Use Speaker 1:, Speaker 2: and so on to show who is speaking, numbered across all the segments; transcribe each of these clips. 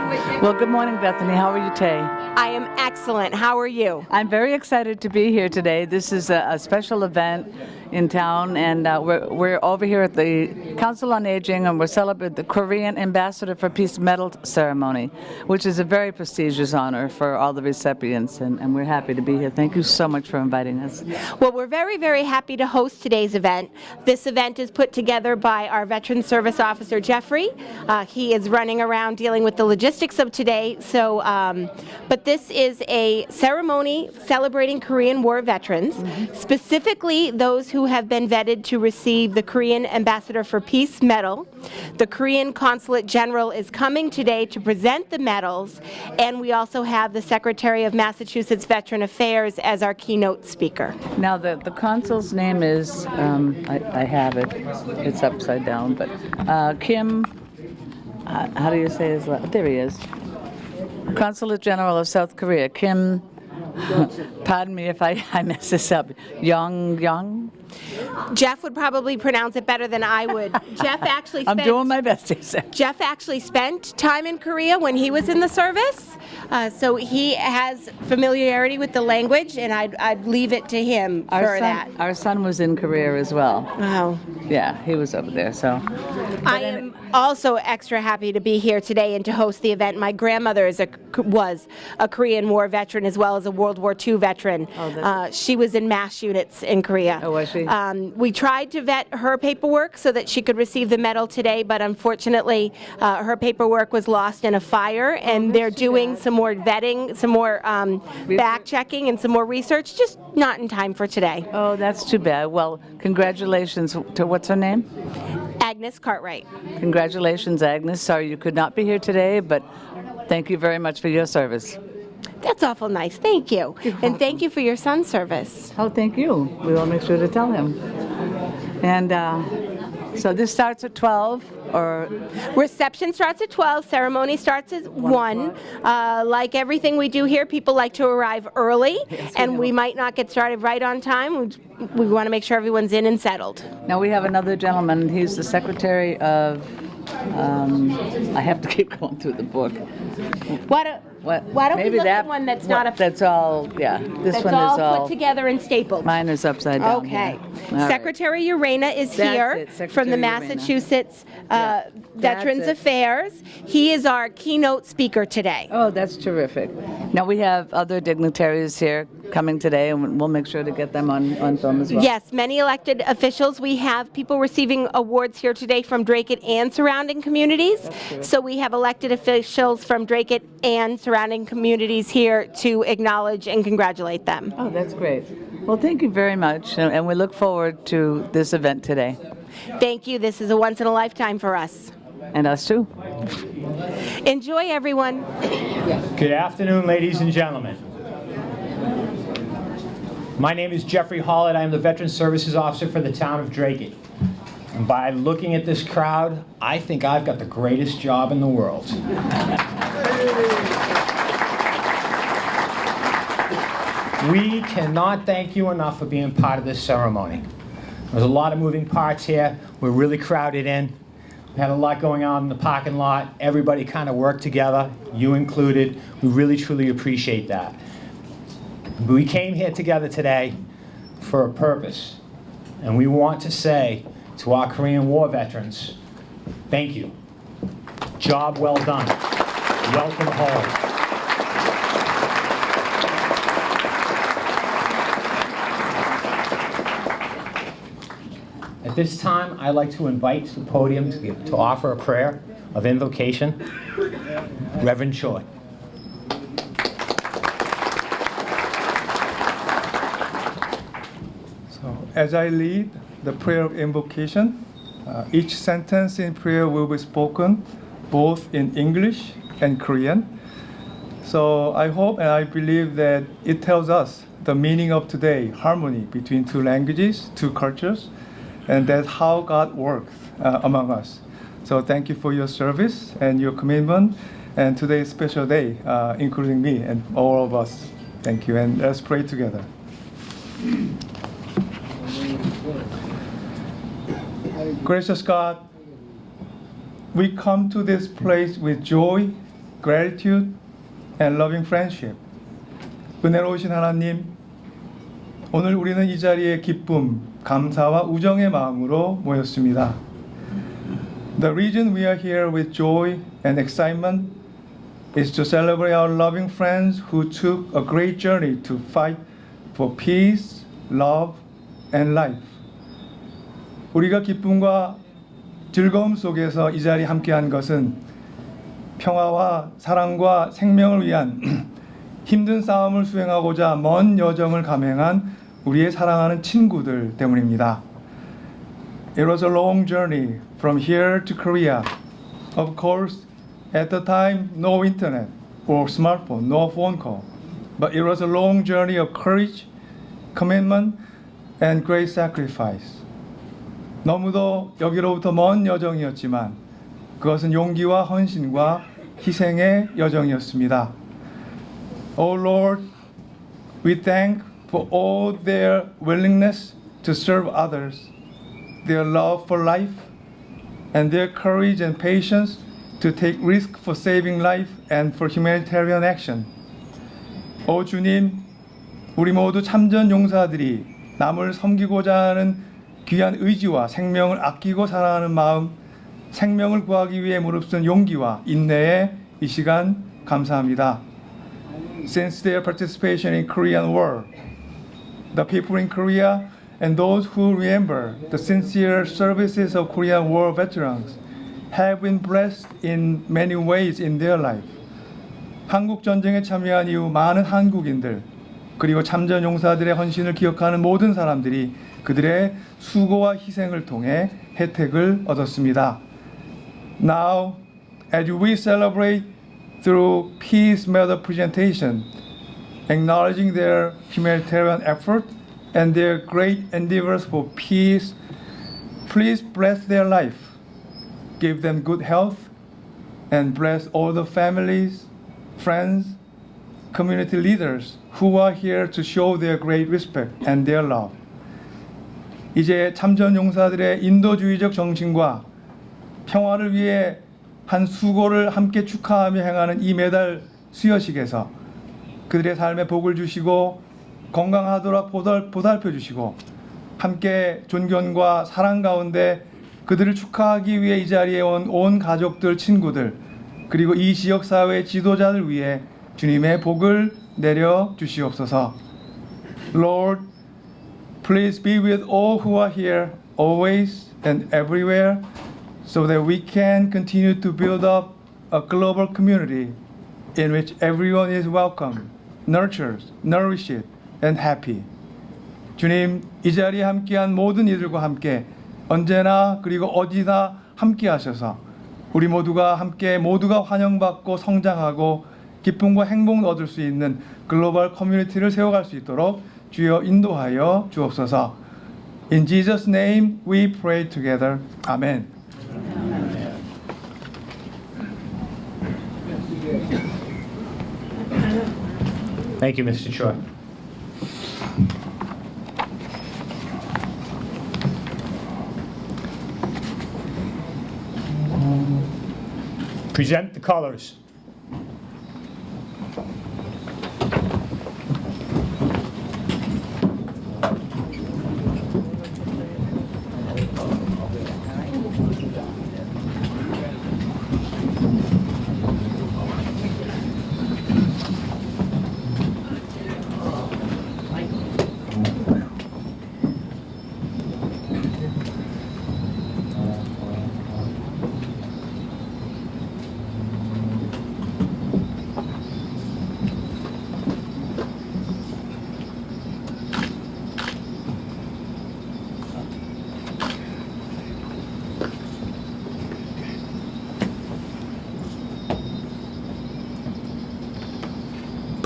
Speaker 1: Well, good morning, Bethany. How are you today?
Speaker 2: I am excellent. How are you?
Speaker 1: I'm very excited to be here today. This is a special event in town, and we're over here at the Council on Aging, and we're celebrating the Korean Ambassador for Peace Medal ceremony, which is a very prestigious honor for all the recipients, and we're happy to be here. Thank you so much for inviting us.
Speaker 2: Well, we're very, very happy to host today's event. This event is put together by our Veteran Service Officer, Jeffrey. He is running around dealing with the logistics of today, but this is a ceremony celebrating Korean War veterans, specifically those who have been vetted to receive the Korean Ambassador for Peace Medal. The Korean Consulate General is coming today to present the medals, and we also have the Secretary of Massachusetts Veteran Affairs as our keynote speaker.
Speaker 1: Now, the consul's name is, I have it, it's upside down, but Kim, how do you say his last? There he is. Consulate General of South Korea, Kim, pardon me if I mess this up, Young?
Speaker 2: Jeff would probably pronounce it better than I would. Jeff actually
Speaker 1: I'm doing my best, he said.
Speaker 2: Jeff actually spent time in Korea when he was in the service, so he has familiarity with the language, and I'd leave it to him for that.
Speaker 1: Our son was in Korea as well.
Speaker 2: Oh.
Speaker 1: Yeah, he was over there, so.
Speaker 2: I am also extra happy to be here today and to host the event. My grandmother was a Korean War veteran as well as a World War II veteran. She was in MASH units in Korea.
Speaker 1: Oh, was she?
Speaker 2: We tried to vet her paperwork so that she could receive the medal today, but unfortunately her paperwork was lost in a fire, and they're doing some more vetting, some more back-checking and some more research, just not in time for today.
Speaker 1: Oh, that's too bad. Well, congratulations to, what's her name?
Speaker 2: Agnes Cartwright.
Speaker 1: Congratulations, Agnes. Sorry you could not be here today, but thank you very much for your service.
Speaker 2: That's awful nice. Thank you. And thank you for your son's service.
Speaker 1: Oh, thank you. We will make sure to tell him. And so this starts at 12, or?
Speaker 2: Reception starts at 12. Ceremony starts at 1. Like everything we do here, people like to arrive early, and we might not get started right on time. We want to make sure everyone's in and settled.
Speaker 1: Now we have another gentleman. He's the Secretary of, I have to keep going through the book.
Speaker 2: Why don't we look at one that's not
Speaker 1: That's all, yeah. This one is all
Speaker 2: put together and stapled.
Speaker 1: Mine is upside down.
Speaker 2: Okay.
Speaker 1: Yeah.
Speaker 2: Secretary Urena is here from the Massachusetts Veterans Affairs. He is our keynote speaker today.
Speaker 1: Oh, that's terrific. Now we have other dignitaries here coming today, and we'll make sure to get them on film as well.
Speaker 2: Yes, many elected officials. We have people receiving awards here today from Dracut and surrounding communities. So we have elected officials from Dracut and surrounding communities here to acknowledge and congratulate them.
Speaker 1: Oh, that's great. Well, thank you very much, and we look forward to this event today.
Speaker 2: Thank you. This is a once-in-a-lifetime for us.
Speaker 1: And us too.
Speaker 2: Enjoy, everyone.
Speaker 3: Good afternoon, ladies and gentlemen. My name is Jeffrey Hollett. I am the Veteran Services Officer for the town of Dracut. And by looking at this crowd, I think I've got the greatest job in the world. We cannot thank you enough for being part of this ceremony. There's a lot of moving parts here. We're really crowded in. We had a lot going on in the parking lot. Everybody kind of worked together, you included. We really, truly appreciate that. We came here together today for a purpose, and we want to say to our Korean War veterans, thank you. Job well done. Welcome home. At this time, I'd like to invite to the podium to offer a prayer of invocation, Reverend Choi.
Speaker 4: As I lead the prayer of invocation, each sentence in prayer will be spoken both in English and Korean. So I hope and I believe that it tells us the meaning of today, harmony between two languages, two cultures, and that's how God works among us. So thank you for your service and your commitment, and today's special day, including me and all of us. Thank you, and let's pray together. Gracious God, we come to this place with joy gratitude, and loving friendship. 은혜로우신 하나님, 오늘 우리는 이 자리에 기쁨, 감사와 우정의 마음으로 모였습니다. The reason we are here with joy and excitement is to celebrate our loving friends who took a great journey to fight for peace, love, and life. 우리가 기쁨과 즐거움 속에서 이 자리에 함께한 것은 평화와 사랑과 생명을 위한 힘든 싸움을 수행하고자 먼 여정을 감행한 우리의 사랑하는 친구들 때문입니다. It was a long journey from here to Korea. Of course, at the time, no internet or smartphone, no phone call. But it was a long journey of courage, commitment, and great sacrifice. 너무도 여기로부터 먼 여정이었지만 그것은 용기와 헌신과 희생의 여정이었습니다. Oh Lord, we thank for all their willingness to serve others, their love for life, and their courage and patience to take risk for saving life and for humanitarian action. 오 주님, 우리 모두 참전 용사들이 남을 섬기고자 하는 귀한 의지와 생명을 아끼고 사랑하는 마음, 생명을 구하기 위해 무릅쓴 용기와 인내에 이 시간 감사합니다. Since their participation in Korean War, the people in Korea and those who remember the sincere services of Korean War veterans have been blessed in many ways in their life. 한국 전쟁에 참여한 이후 많은 한국인들 그리고 참전 용사들의 헌신을 기억하는 모든 사람들이 그들의 수고와 희생을 통해 혜택을 얻었습니다. Now, as we celebrate through Peace Medal presentation, acknowledging their humanitarian effort and their great endeavors for peace, please bless their life, give them good health, and bless all the families, friends, community leaders who are here to show their great respect and their love. 이제 참전 용사들의 인도주의적 정신과 평화를 위해 한 수고를 함께 축하하며 행하는 이 메달 수여식에서 그들의 삶에 복을 주시고 건강하도록 보살펴 주시고 함께 존경과 사랑 가운데 그들을 축하하기 위해 이 자리에 온 가족들, 친구들 그리고 이 지역 사회의 지도자들 위해 주님의 복을 내려 주시옵소서. Lord, please be with all who are here, always and everywhere, so that we can continue to build up a global community in which everyone is welcome, nurtured, nourished, and happy. 주님, 이 자리에 함께한 모든 이들과 함께 언제나 그리고 어디나 함께 하셔서 우리 모두가 함께 모두가 환영받고 성장하고 기쁨과 행복을 얻을 수 있는 글로벌 커뮤니티를 세워갈 수 있도록 주여 인도하여 주옵소서. In Jesus' name we pray together. Amen.
Speaker 3: Thank you, Mr. Choi. Present the colors.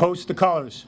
Speaker 3: Post the colors.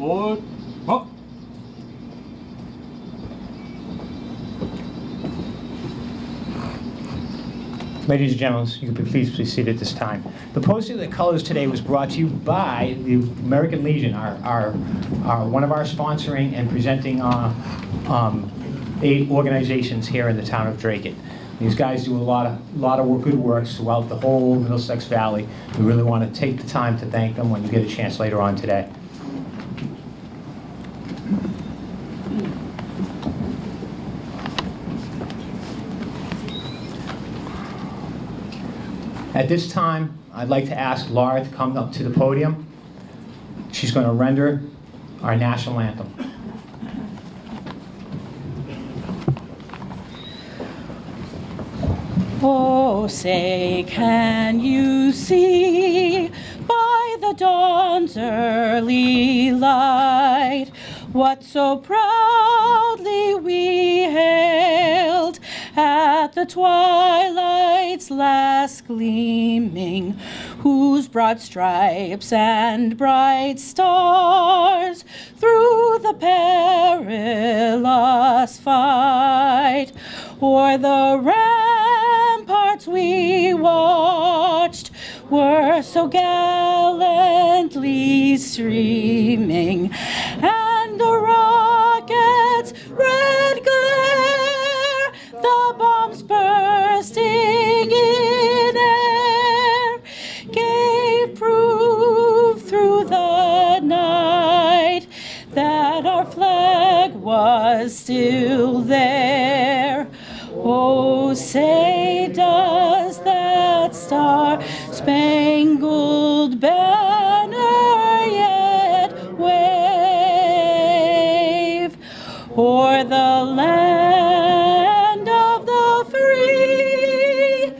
Speaker 5: Forward. Up.
Speaker 3: Ladies and gentlemen, you could please be seated at this time. The posting of the colors today was brought to you by the American Legion, one of our sponsoring and presenting aid organizations here in the town of Dracut. These guys do a lot of good work throughout the whole Middlesex Valley. We really want to take the time to thank them when you get a chance later on today. At this time, I'd like to ask Laura to come up to the podium. She's going to render our national anthem.
Speaker 6: Oh, say, can you see by the dawn's early light what so proudly we hailed at the twilight's last gleaming, whose broad stripes and bright stars through the perilous fight o'er the ramparts we watched were so gallantly streaming, and the rockets' red glare, the bombs bursting in air, gave proof through the night that our flag was still there. Oh, say, does that star-spangled banner yet wave o'er the land of the free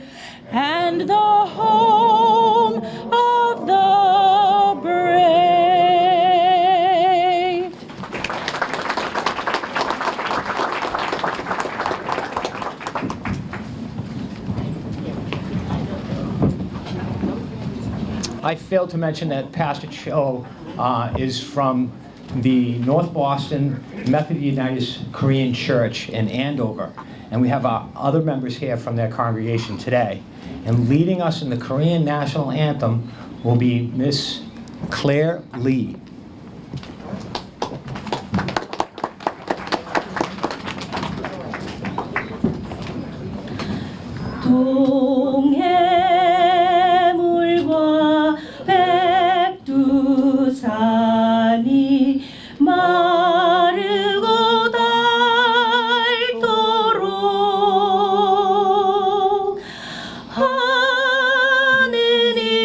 Speaker 6: and the home of the brave?
Speaker 3: I failed to mention that Pastor Cho is from the North Boston Methodist United Korean Church in Andover. And we have our other members here from their congregation today. And leading us in the Korean national anthem will be Miss Claire Lee.
Speaker 6: 동해물과 백두산이 마르고 닳도록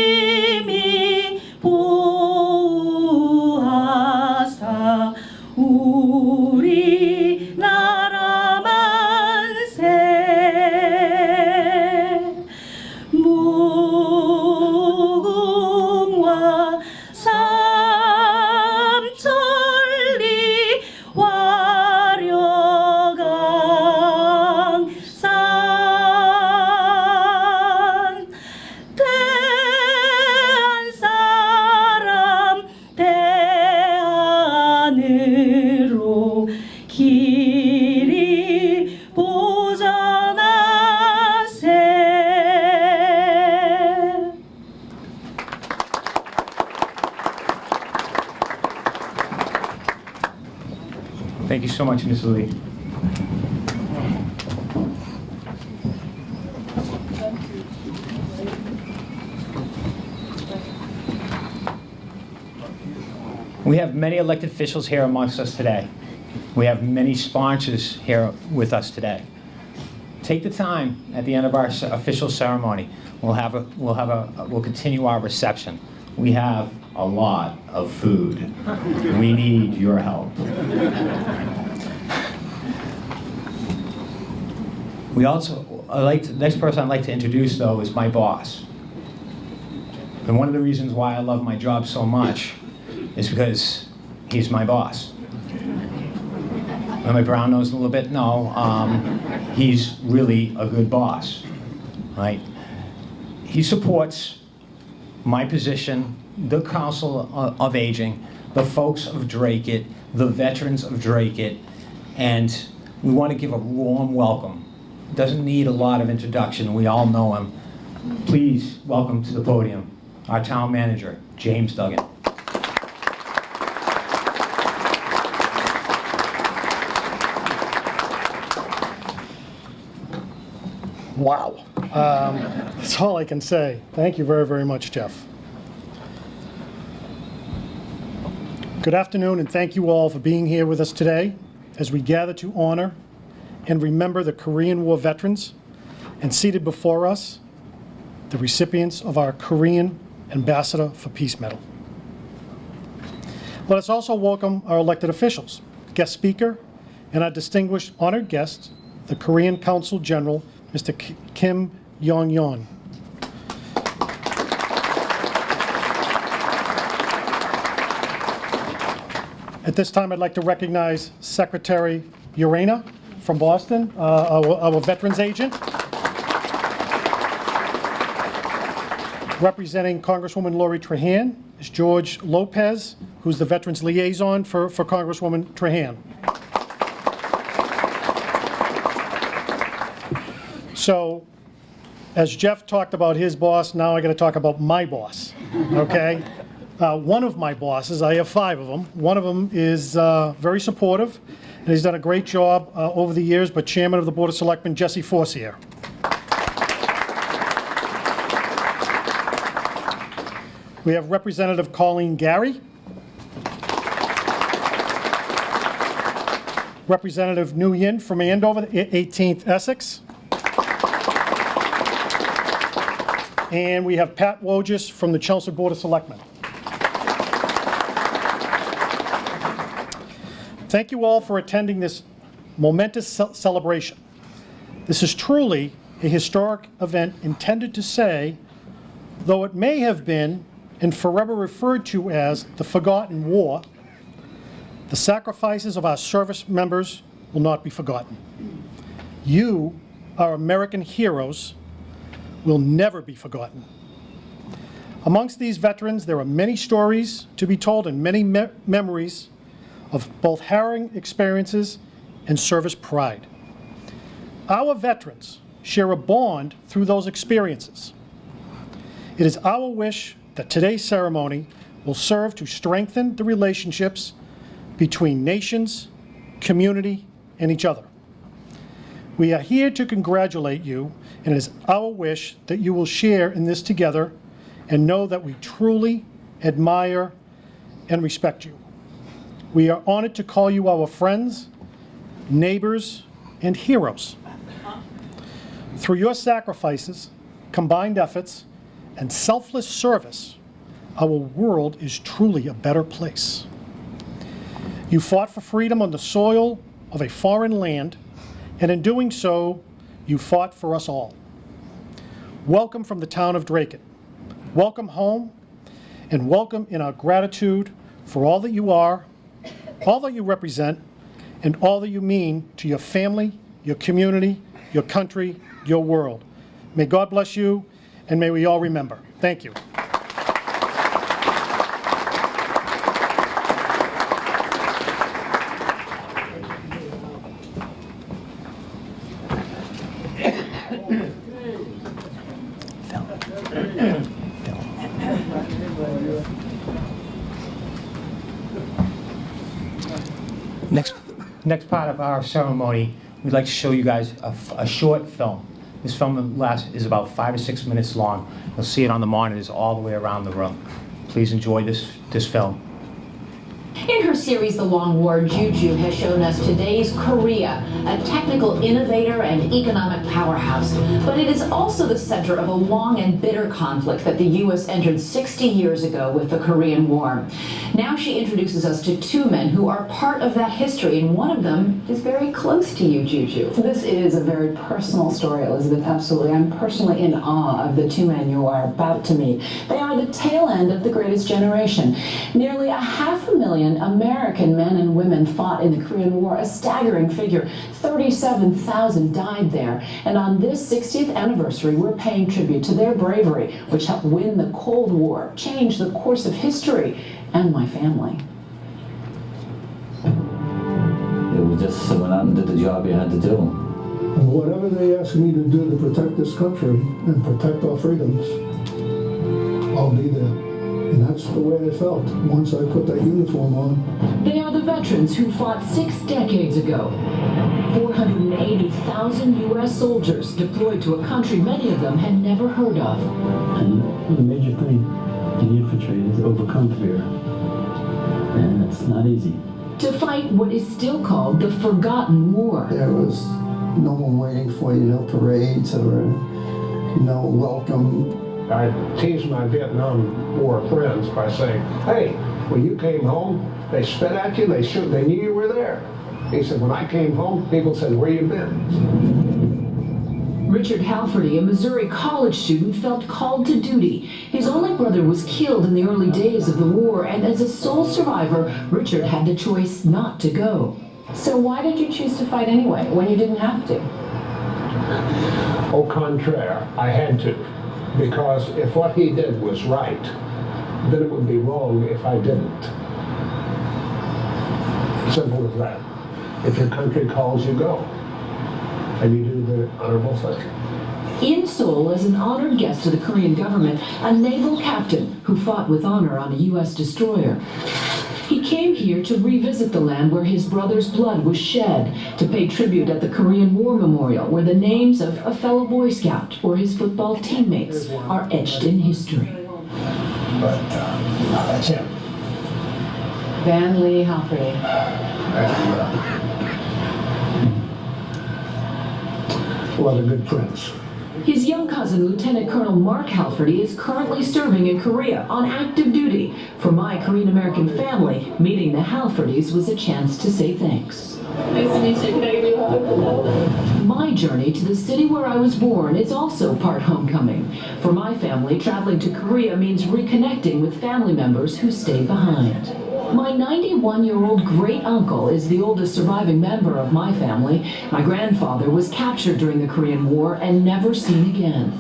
Speaker 6: 하느님이 보호하사 우리나라 만세 무궁화 삼천리 화려강산 대한 사람 대안으로 길이 보전하세.
Speaker 3: Thank you so much, Ms. Lee. We have many elected officials here amongst us today. We have many sponsors here with us today. Take the time at the end of our official ceremony. We'll continue our reception. We have a lot of food. We need your help. The next person I'd like to introduce, though, is my boss. And one of the reasons why I love my job so much is because he's my boss. Am I brown-nosed a little bit? No. He's really a good boss, right? He supports my position, the Council of Aging, the folks of Dracut, the veterans of Dracut, and we want to give a warm welcome. Doesn't need a lot of introduction, we all know him. Please welcome to the podium our town manager, James Duggan.
Speaker 5: Wow. That's all I can say. Thank you very, very much, Jeff. Good afternoon, and thank you all for being here with us today as we gather to honor and remember the Korean War veterans, and seated before us, the recipients of our Korean Ambassador for Peace Medal. Let us also welcome our elected officials, guest speaker, and our distinguished honored guest, the Korean Consul General, Mr. Kim Yong-yeon. At this time, I'd like to recognize Secretary Urena from Boston, our veterans agent. Representing Congresswoman Lori Trahan is George Lopez, who's the Veterans Liaison for Congresswoman Trahan. So, as Jeff talked about his boss, now I got to talk about my boss, okay? One of my bosses, I have 5 of them. One of them is very supportive, and he's done a great job over the years, but Chairman of the Board of Selectmen, Jesse Forcier. We have Representative Colleen Gary, Representative Nguyen from Andover, 18th Essex, and we have Pat Wojcik from the Chelmsford Board of Selectmen. Thank you all for attending this momentous celebration. This is truly a historic event intended to say, though it may have been and forever referred to as the Forgotten War, the sacrifices of our service members will not be forgotten. You, our American heroes, will never be forgotten. Amongst these veterans, there are many stories to be told and many memories of both harrowing experiences and service pride. Our veterans share a bond through those experiences. It is our wish that today's ceremony will serve to strengthen the relationships between nations, community, and each other. We are here to congratulate you, and it is our wish that you will share in this together and know that we truly admire and respect you. We are honored to call you our friends, neighbors, and heroes. Through your sacrifices, combined efforts, and selfless service, our world is truly a better place. You fought for freedom on the soil of a foreign land, and in doing so, you fought for us all. Welcome from the town of Dracut. Welcome home, and welcome in our gratitude for all that you are, all that you represent, and all that you mean to your family, your community, your country, your world. May God bless you, and may we all remember. Thank you.
Speaker 3: Next part of our ceremony, we'd like to show you guys a short film. This film is about 5 or 6 minutes long. You'll see it on the monitors all the way around the room. Please enjoy this film.
Speaker 7: In her series, The Long War, Juju has shown us today's Korea, a technical innovator and economic powerhouse. But it is also the center of a long and bitter conflict that the U.S. entered 60 years ago with the Korean War. Now she introduces us to 2 men who are part of that history, and one of them is very close to you, Juju.
Speaker 8: This is a very personal story, Elizabeth, absolutely. I'm personally in awe of the 2 men you are about to meet. They are the tail end of the greatest generation. Nearly 500,000 American men and women fought in the Korean War, a staggering figure. 37,000 died there. And on this 60th anniversary, we're paying tribute to their bravery, which helped win the Cold War, change the course of history, and my family.
Speaker 9: you just went out and did the job you had to do.
Speaker 10: Whatever they ask me to do to protect this country and protect our freedoms, I'll be there. And that's the way I felt once I put that uniform on.
Speaker 8: They are the veterans who fought 6 decades ago. 480,000 U.S. soldiers deployed to a country many of them had never heard of.
Speaker 11: And the major thing in infantry is overcome fear. And it's not easy.
Speaker 8: To fight what is still called the Forgotten War.
Speaker 10: There was no one waiting for you, no parades or no welcome.
Speaker 12: I teased my Vietnam War friends by saying, hey, when you came home, they spit at you, they knew you were there. He said, when I came home, people said, where you been?
Speaker 8: Richard Halferty, a Missouri college student, felt called to duty. His only brother was killed in the early days of the war, and as a sole survivor, Richard had the choice not to go.
Speaker 13: So why did you choose to fight anyway, when you didn't have to?
Speaker 12: Au contraire, I had to. Because if what he did was right, then it would be wrong if I didn't. Simple as that. If your country calls, you go. And you do the honorable thing.
Speaker 8: In Seoul, as an honored guest of the Korean government, a naval captain who fought with honor on a U.S. destroyer. He came here to revisit the land where his brother's blood was shed, to pay tribute at the Korean War Memorial, where the names of a fellow Boy Scout or his football teammates are etched in history.
Speaker 12: But that's him.
Speaker 13: Van Lee Halferty.
Speaker 12: A lot of good friends.
Speaker 8: His young cousin, Lieutenant Colonel Mark Halferty, is currently serving in Korea on active duty. For my Korean-American family, meeting the Halfertys was a chance to say thanks.
Speaker 13: Nice to meet you. Can I give you a hug?
Speaker 8: My journey to the city where I was born is also part homecoming. For my family, traveling to Korea means reconnecting with family members who stayed behind. My 91-year-old great-uncle is the oldest surviving member of my family. My grandfather was captured during the Korean War and never seen again.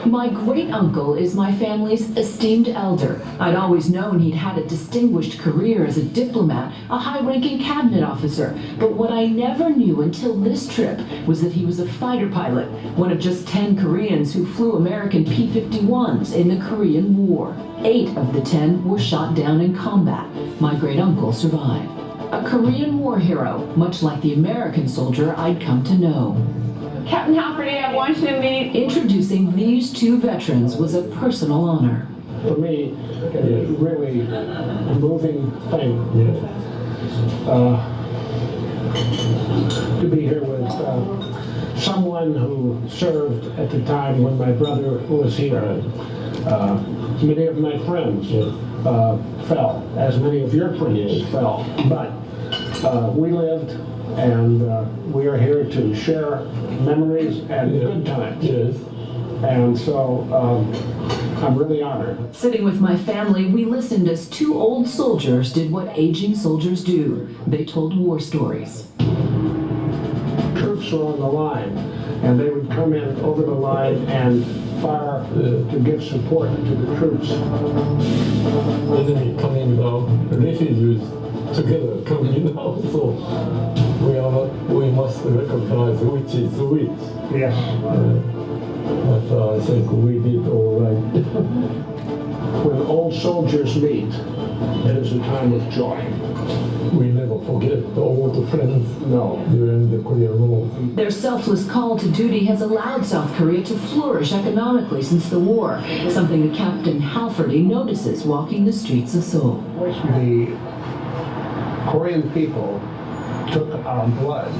Speaker 8: My great-uncle is my family's esteemed elder. I'd always known he'd had a distinguished career as a diplomat, a high-ranking cabinet officer. But what I never knew until this trip was that he was a fighter pilot, one of just 10 Koreans who flew American P-51s in the Korean War. 8 of the 10 were shot down in combat. My great-uncle survived. A Korean War hero, much like the American soldier I'd come to know.
Speaker 13: Captain Halferty, I want you to meet.
Speaker 8: Introducing these 2 veterans was a personal honor.
Speaker 12: For me, a really moving thing to be here with someone who served at the time when my brother was here. Many of my friends fell, as many of your friends fell, but we lived, and we are here to share memories and good times. Yes. And so I'm really honored.
Speaker 8: Sitting with my family, we listened as 2 old soldiers did what aging soldiers do. They told war stories.
Speaker 12: Troops were on the line, and they would come in over the line and fire to give support to the troops.
Speaker 14: Enemy coming down, refugees together coming down, so we must recognize which is which.
Speaker 12: Yes.
Speaker 14: But I think we did all right.
Speaker 12: When old soldiers meet, it is a time of joy.
Speaker 14: We never forget the old friends during the Korean War.
Speaker 8: Their selfless call to duty has allowed South Korea to flourish economically since the war, something that Captain Halferty notices walking the streets of Seoul.
Speaker 12: The Korean people took our blood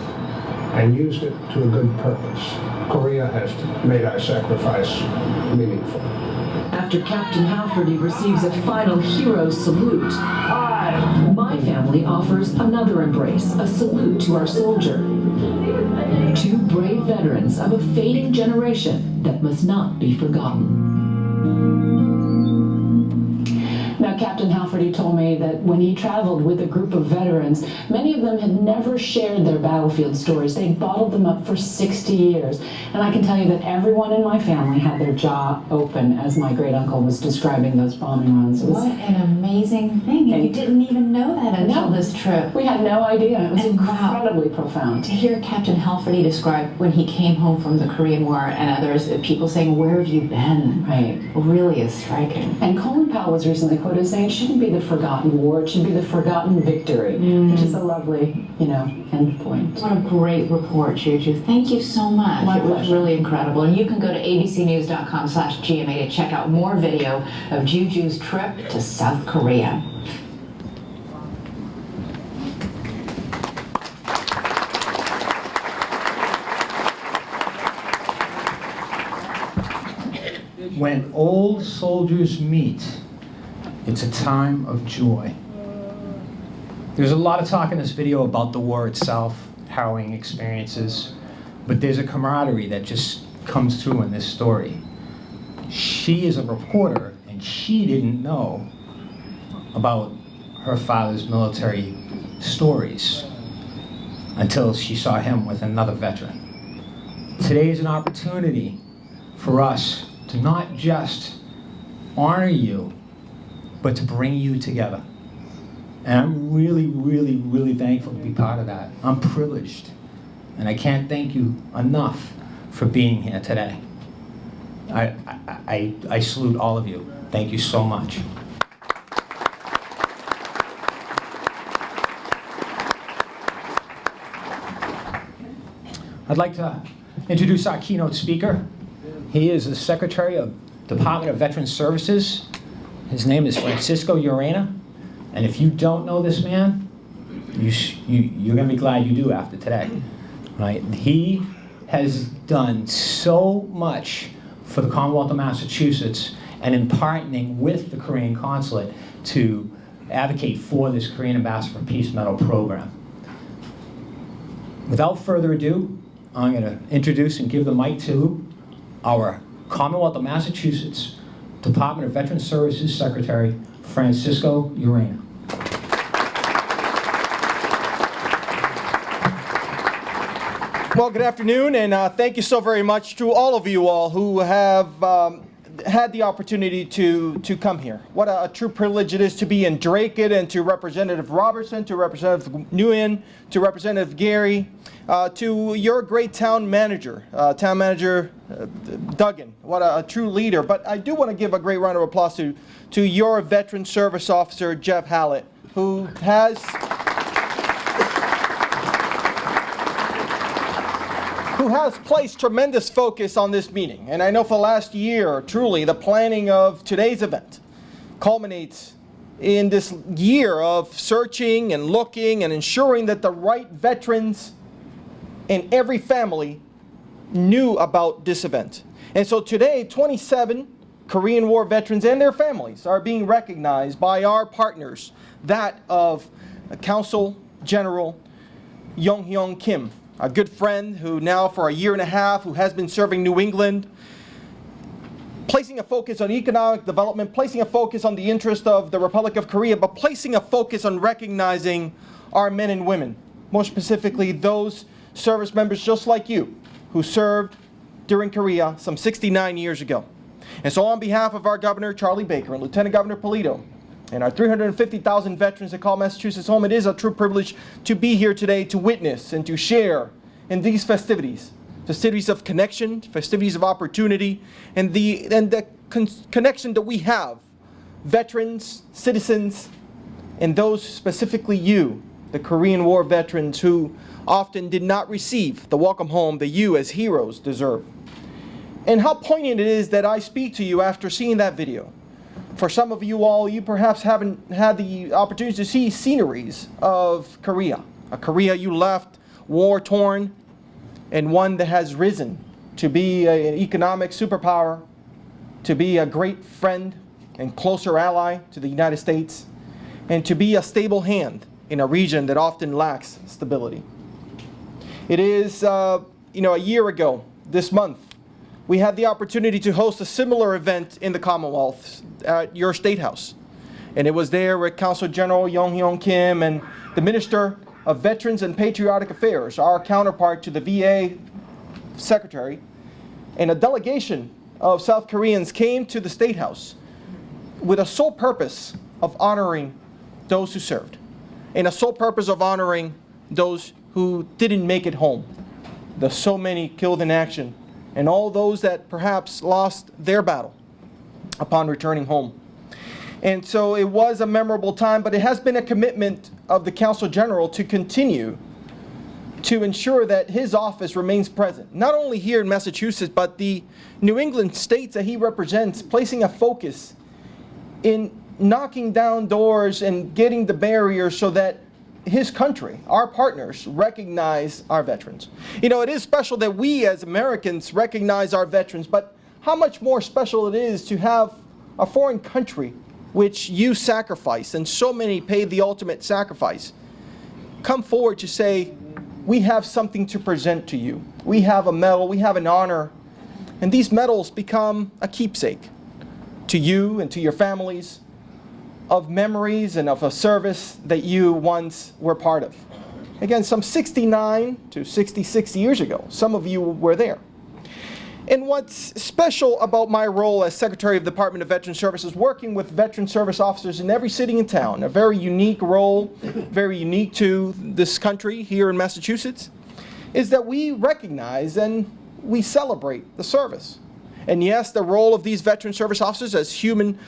Speaker 12: and used it to a good purpose. Korea has made our sacrifice meaningful.
Speaker 8: After Captain Halferty receives a final hero salute, my family offers another embrace, a salute to our soldier. 2 brave veterans of a fading generation that must not be forgotten. Now, Captain Halferty told me that when he traveled with a group of veterans, many of them had never shared their battlefield stories. They'd bottled them up for 60 years. And I can tell you that everyone in my family had their jaw open as my great uncle was describing those bombing runs.
Speaker 7: What an amazing thing. And you didn't even know that until this trip.
Speaker 8: We had no idea. It was
Speaker 7: And
Speaker 8: incredibly profound.
Speaker 7: To hear Captain Halferty describe when he came home from the Korean War and others, people saying, "Where have you been?"
Speaker 8: Right.
Speaker 7: Really is striking.
Speaker 8: And Colin Powell was recently quoted as saying it shouldn't be the forgotten war, it should be the forgotten victory, which is a lovely, end point.
Speaker 7: What a great report, Juju. Thank you so much.
Speaker 8: My
Speaker 7: It was
Speaker 8: pleasure.
Speaker 7: really incredible. And you can go to abcnews.com/GMA to check out more video of Juju's trip to South Korea.
Speaker 3: When old soldiers meet, it's a time of joy. There's a lot of talk in this video about the war itself, harrowing experiences, but there's a camaraderie that just comes through in this story. She is a reporter, and she didn't know about her father's military stories until she saw him with another veteran. Today is an opportunity for us to not just honor you, but to bring you together. And I'm really, really, really thankful to be part of that. I'm privileged, and I can't thank you enough for being here today. I salute all of you. Thank you so much. I'd like to introduce our keynote speaker. He is the Secretary of Department of Veterans Services. His name is Francisco Urena. And if you don't know this man, you're going to be glad you do after today. Right? He has done so much for the Commonwealth of Massachusetts and in partnering with the Korean Consulate to advocate for this Korean Ambassador for Peace Medal program. Without further ado, I'm going to introduce and give the mic to our Commonwealth of Massachusetts Department of Veterans Services Secretary, Francisco Urena.
Speaker 15: Well, good afternoon, and thank you so very much to all of you all who have had the opportunity to come here. What a true privilege it is to be in Dracut, and to Representative Robertson, to Representative Nguyen, to Representative Gary, to your great town manager, Duggan. What a true leader. But I do want to give a great round of applause to your Veteran Service Officer, Jeff Hallett, who has placed tremendous focus on this meeting. And I know for the last year, truly, the planning of today's event culminates in this year of searching and looking and ensuring that the right veterans in every family knew about this event. And so today, 27 Korean War veterans and their families are being recognized by our partners, that of Counsel General Yong-Hyun Kim, a good friend who now for a year and a half, who has been serving New England, placing a focus on economic development, placing a focus on the interest of the Republic of Korea, but placing a focus on recognizing our men and women, more specifically those service members just like you who served during Korea some 69 years ago. And so on behalf of our Governor, Charlie Baker, and Lieutenant Governor Polito, and our 350,000 veterans that call Massachusetts home, it is a true privilege to be here today to witness and to share in these festivities. Festivities of connection, festivities of opportunity, and the connection that we have, veterans, citizens, and those specifically you, the Korean War veterans who often did not receive the welcome home that you as heroes deserve. And how poignant it is that I speak to you after seeing that video. For some of you all, you perhaps haven't had the opportunity to see sceneries of Korea. A Korea you left war-torn, and one that has risen to be an economic superpower, to be a great friend and closer ally to the United States, and to be a stable hand in a region that often lacks stability. It is, a year ago this month, we had the opportunity to host a similar event in the Commonwealth at your State House. And it was there with Consul General Yong Hyun Kim and the Minister of Veterans and Patriotic Affairs, our counterpart to the VA Secretary, and a delegation of South Koreans came to the State House with a sole purpose of honoring those who served, and a sole purpose of honoring those who didn't make it home. The so many killed in action, and all those that perhaps lost their battle upon returning home. And so it was a memorable time, but it has been a commitment of the Consul General to continue to ensure that his office remains present, not only here in Massachusetts, but the New England states that he represents, placing a focus in knocking down doors and getting the barriers so that his country, our partners, recognize our veterans. You know, it is special that we as Americans recognize our veterans, but how much more special it is to have a foreign country which you sacrifice, and so many pay the ultimate sacrifice, come forward to say, we have something to present to you. We have a medal, we have an honor, and these medals become a keepsake to you and to your families of memories and of a service that you once were part of. Again, some 69 to 66 years ago, some of you were there. And what's special about my role as Secretary of the Department of Veteran Services, working with veteran service officers in every city and town, a very unique role, very unique to this country here in Massachusetts, is that we recognize and we celebrate the service. And yes, the role of these veteran service officers as human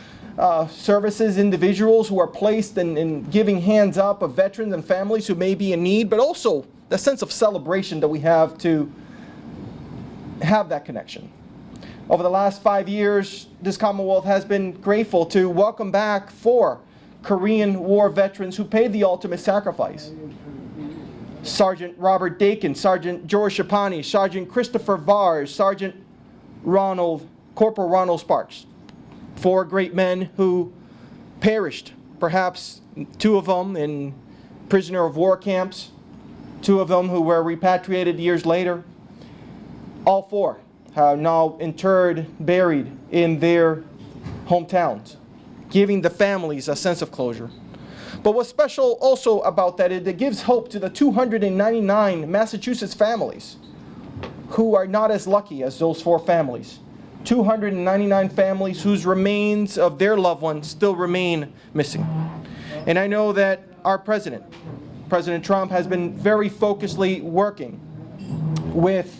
Speaker 15: services individuals who are placed in giving hands up of veterans and families who may be in need, but also the sense of celebration that we have to have that connection. Over the last 5 years, this Commonwealth has been grateful to welcome back 4 Korean War veterans who paid the ultimate sacrifice. Sergeant Robert Dakin, Sergeant George Shapani, Sergeant Christopher Vars, Sergeant Corporal Ronald Sparks. 4 great men who perished, perhaps 2 of them in prisoner of war camps, 2 of them who were repatriated years later. All 4 are now interred, buried in their hometowns, giving the families a sense of closure. But what's special also about that is it gives hope to the 299 Massachusetts families who are not as lucky as those 4 families. 299 families whose remains of their loved ones still remain missing. And I know that our President Trump, has been very focusedly working with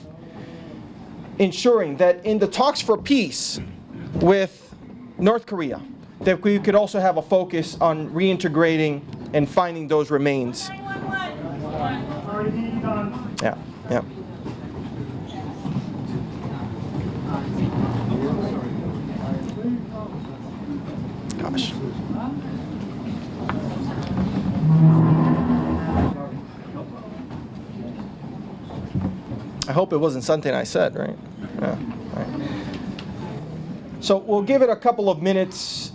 Speaker 15: ensuring that in the talks for peace with North Korea, that we could also have a focus on reintegrating and finding those remains. Yeah. Gosh. I hope it wasn't something I said, right? Yeah. Right. So we'll give it a couple of minutes.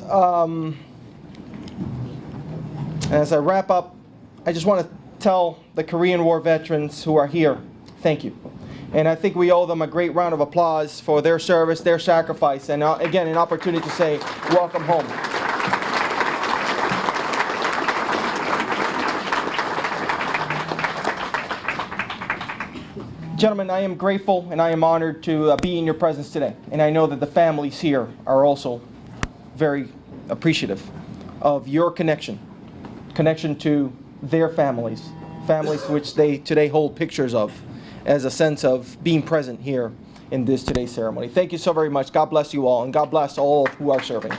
Speaker 15: As I wrap up, I just want to tell the Korean War veterans who are here, thank you. And I think we owe them a great round of applause for their service, their sacrifice, and again, an opportunity to say, welcome home. Gentlemen, I am grateful and I am honored to be in your presence today. And I know that the families here are also very appreciative of your connection to their families which they today hold pictures of as a sense of being present here in this today's ceremony. Thank you so very much. God bless you all, and God bless all who are serving.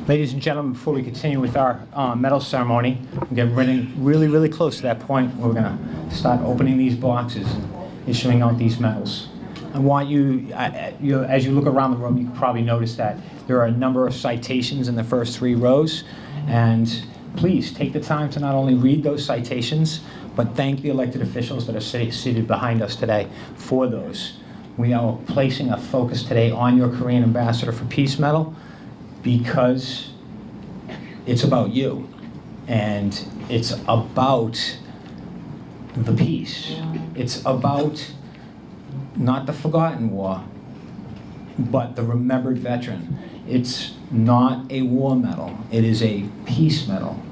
Speaker 3: Ladies and gentlemen, before we continue with our medal ceremony, we're getting really, really close to that point where we're going to start opening these boxes and issuing out these medals. I want you, as you look around the room, you can probably notice that there are a number of citations in the first 3 rows. And please take the time to not only read those citations, but thank the elected officials that are seated behind us today for those. We are placing a focus today on your Korean Ambassador for Peace Medal, because it's about you. And it's about the peace. It's about not the forgotten war, but the remembered veteran. It's not a war medal, it is a peace medal.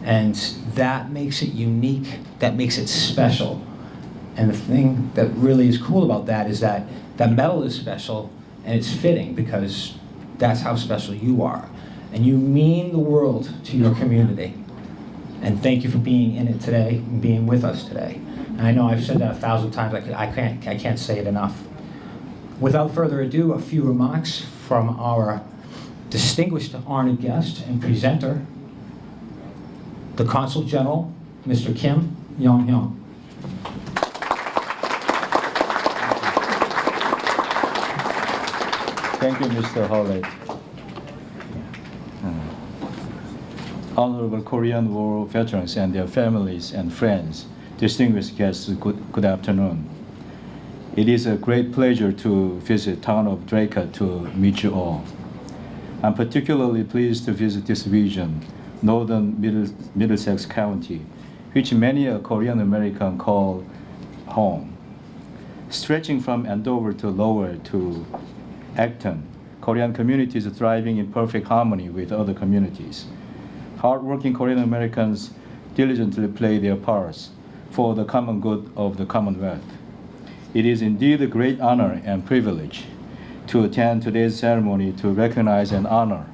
Speaker 3: And that makes it unique, that makes it special. And the thing that really is cool about that is that that medal is special and it's fitting because that's how special you are. And you mean the world to your community. And thank you for being in it today and being with us today. And I know I've said that 1,000 times, I can't say it enough. Without further ado, a few remarks from our distinguished honored guest and presenter, the Consul General, Mr. Kim Yong-hyun.
Speaker 16: Thank you, Mr. Howlett. Honorable Korean War veterans and their families and friends, distinguished guests, good afternoon. It is a great pleasure to visit town of Draka to meet you all. I'm particularly pleased to visit this region, northern Middlesex County, which many a Korean American call home. Stretching from Andover to Lower to Acton, Korean communities are thriving in perfect harmony with other communities. Hardworking Korean Americans diligently play their parts for the common good of the Commonwealth. It is indeed a great honor and privilege to attend today's ceremony to recognize and honor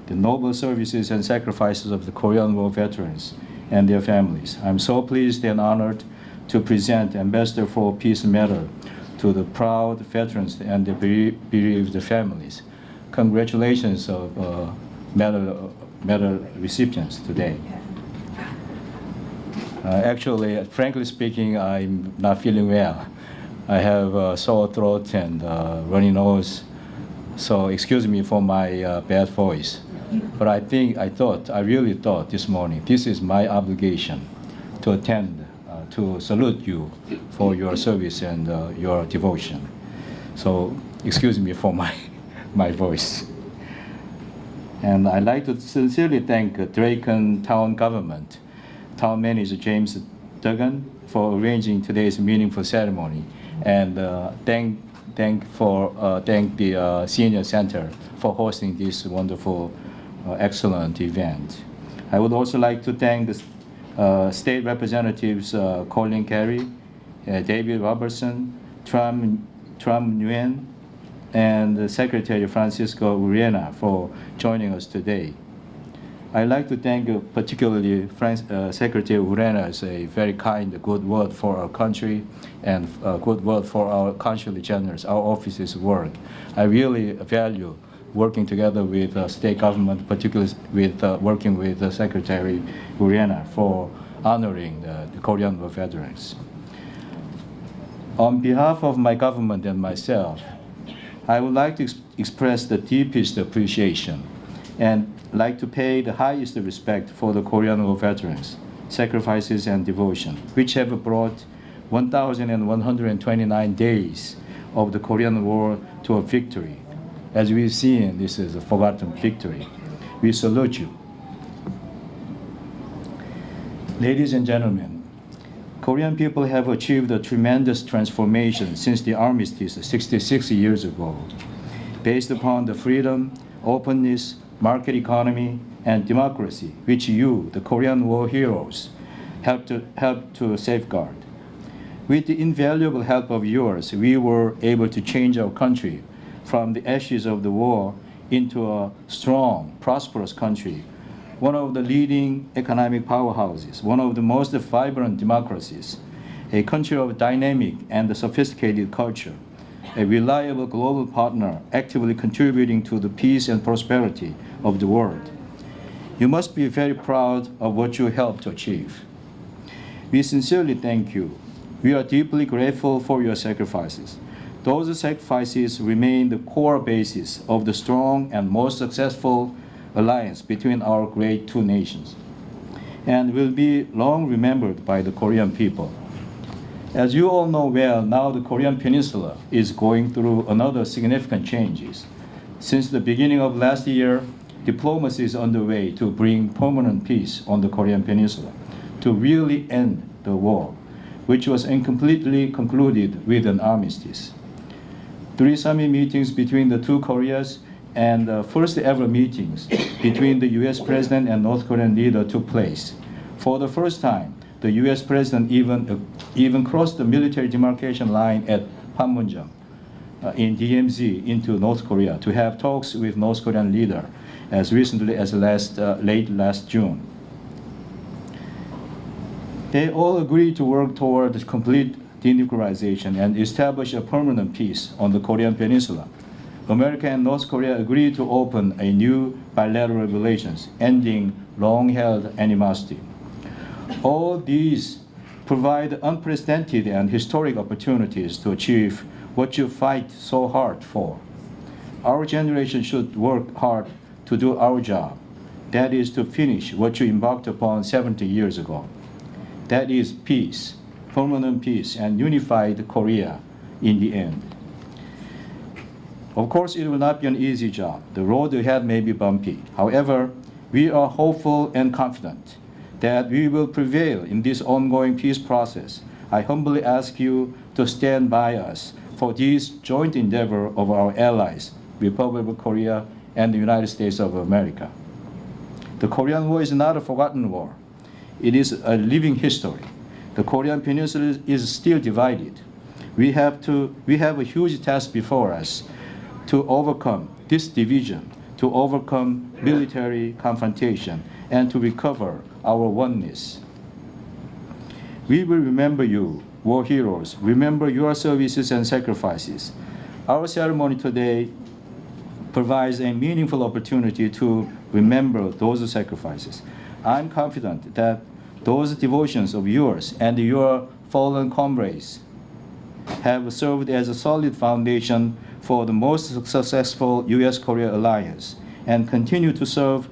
Speaker 16: the noble services and sacrifices of the Korean War veterans and their families. I'm so pleased and honored to present Ambassador for Peace Medal to the proud veterans and their bereaved families. Congratulations of medal recipients today. Actually, frankly speaking, I'm not feeling well. I have a sore throat and runny nose, so excuse me for my bad voice. But I really thought this morning, this is my obligation to attend, to salute you for your service and your devotion. So excuse me for my voice. And I'd like to sincerely thank Draken Town Government, Town Manager James Duggan for arranging today's meaningful ceremony, and thank the Senior Center for hosting this wonderful, excellent event. I would also like to thank the state representatives Colin Carey, David Robertson, Tram Nguyen, and Secretary Francisco Urena for joining us today. I'd like to thank particularly Secretary Urena as a very kind, good word for our country and a good word for our consular generals, our office's work. I really value working together with state government, particularly with working with Secretary Urena for honoring the Korean War veterans. On behalf of my government and myself, I would like to express the deepest appreciation and like to pay the highest respect for the Korean War veterans, sacrifices and devotion, which have brought 1,129 days of the Korean War to a victory. As we've seen, this is a forgotten victory. We salute you. Ladies and gentlemen, Korean people have achieved a tremendous transformation since the armistice 66 years ago, based upon the freedom, openness, market economy, and democracy, which you, the Korean War heroes, helped to safeguard. With the invaluable help of yours, we were able to change our country from the ashes of the war into a strong, prosperous country, one of the leading economic powerhouses, one of the most vibrant democracies, a country of dynamic and sophisticated culture, a reliable global partner actively contributing to the peace and prosperity of the world. You must be very proud of what you helped to achieve. We sincerely thank you. We are deeply grateful for your sacrifices. Those sacrifices remain the core basis of the strong and most successful alliance between our great two nations, and will be long remembered by the Korean people. As you all know well, now the Korean Peninsula is going through another significant changes. Since the beginning of last year, diplomacy is underway to bring permanent peace on the Korean Peninsula, to really end the war, which was incompletely concluded with an armistice. 3 summit meetings between the two Koreas and the first ever meetings between the US President and North Korean leader took place. For the first time, the US President even crossed the military demarcation line at Panmunjom in DMZ into North Korea to have talks with North Korean leader as recently as late last June. They all agreed to work toward complete denuclearization and establish a permanent peace on the Korean Peninsula. America and North Korea agreed to open a new bilateral relations, ending long-held animosity. All these provide unprecedented and historic opportunities to achieve what you fight so hard for. Our generation should work hard to do our job. That is to finish what you embarked upon 70 years ago. That is peace, permanent peace, and unified Korea in the end. Of course, it will not be an easy job. The road ahead may be bumpy. However, we are hopeful and confident that we will prevail in this ongoing peace process. I humbly ask you to stand by us for this joint endeavor of our allies, Republic of Korea and the United States of America. The Korean War is not a forgotten war. It is a living history. The Korean Peninsula is still divided. We have a huge task before us to overcome this division, to overcome military confrontation, and to recover our oneness. We will remember you, war heroes, remember your services and sacrifices. Our ceremony today provides a meaningful opportunity to remember those sacrifices. I'm confident that those devotions of yours and your fallen comrades have served as a solid foundation for the most successful U.S.-Korea alliance and continue to serve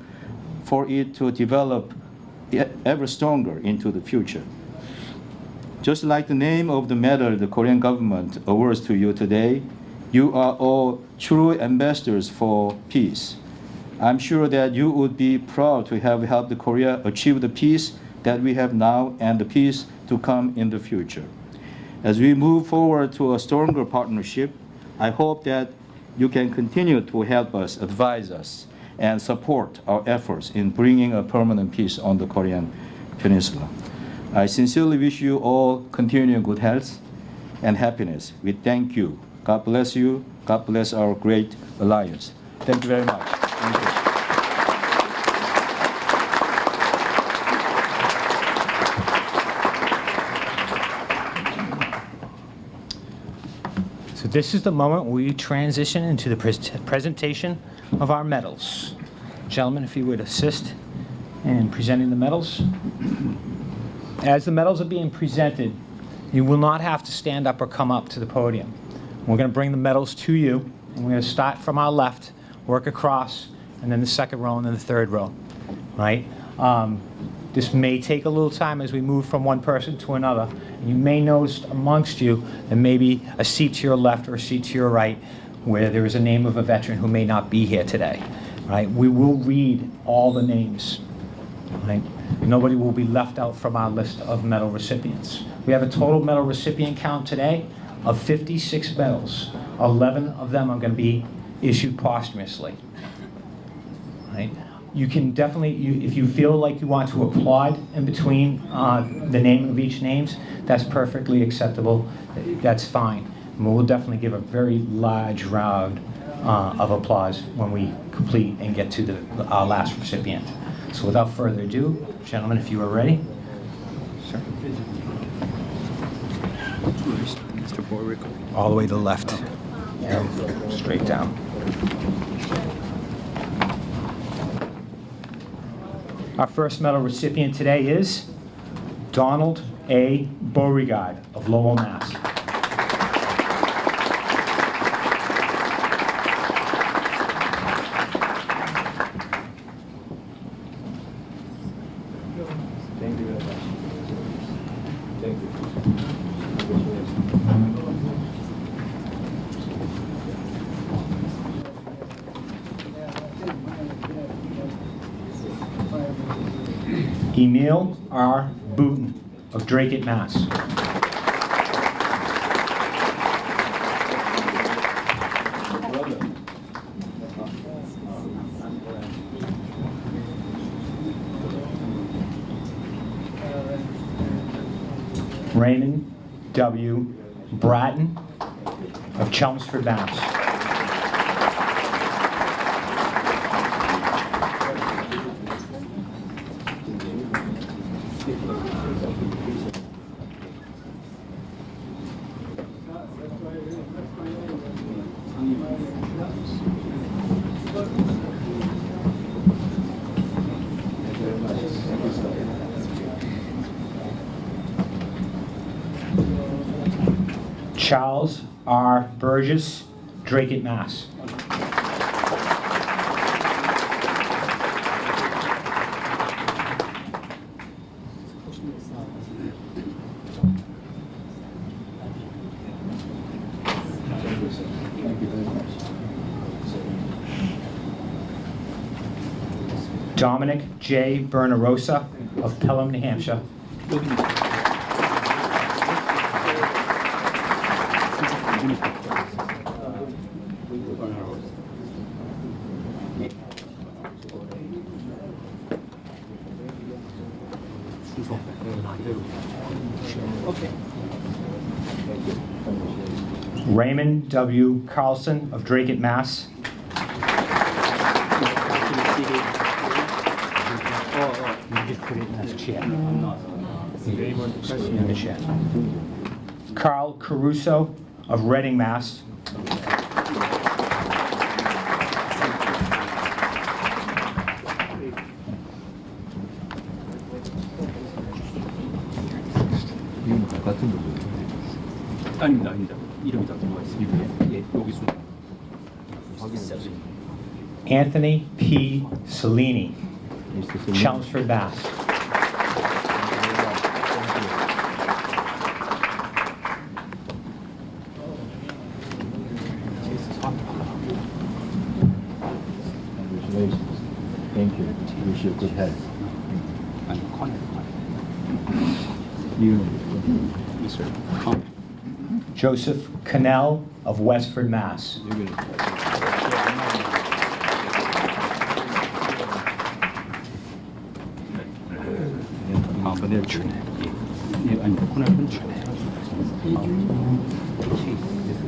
Speaker 16: for it to develop ever stronger into the future. Just like the name of the medal the Korean government awards to you today, you are all true ambassadors for peace. I'm sure that you would be proud to have helped Korea achieve the peace that we have now and the peace to come in the future. As we move forward to a stronger partnership, I hope that you can continue to help us, advise us, and support our efforts in bringing a permanent peace on the Korean Peninsula. I sincerely wish you all continuing good health and happiness. We thank you. God bless you. God bless our great alliance. Thank you very much. Thank you.
Speaker 3: So this is the moment we transition into the presentation of our medals. Gentlemen, if you would assist in presenting the medals. As the medals are being presented, you will not have to stand up or come up to the podium. We're going to bring the medals to you, and we're going to start from our left, work across, and then the second row, and then the third row, right? This may take a little time as we move from one person to another. And you may notice amongst you there may be a seat to your left or a seat to your right where there is a name of a veteran who may not be here today, right? We will read all the names, right? Nobody will be left out from our list of medal recipients. We have a total medal recipient count today of 56 medals. 11 of them are going to be issued posthumously, right? You can definitely, if you feel like you want to applaud in between the name of each names, that's perfectly acceptable. That's fine. And we'll definitely give a very large round of applause when we complete and get to our last recipient. So without further ado, gentlemen, if you are ready. Sir. All the way to the left. And straight down. Our first medal recipient today is Donald A. Beauregard of Lowell, Mass.
Speaker 16: Thank you very much. Thank you.
Speaker 3: Emil R. Booten of Dracut, Mass. Raymond W. Bratton of Chelmsford, Mass. Charles R. Burgess, Dracut, Mass. Dominic J. Bernarosa of Pelham, New Hampshire. Raymond W. Carlson of Dracut, Mass. Carl Caruso of Reading, Mass.
Speaker 11: 아닙니다. 이름이 다 들어가 있습니다. 예, 여기 순.
Speaker 3: Anthony P. Cellini, Chelmsford, Mass.
Speaker 16: Thank you. Wish you good health.
Speaker 3: Joseph Cannell of Westford, Mass.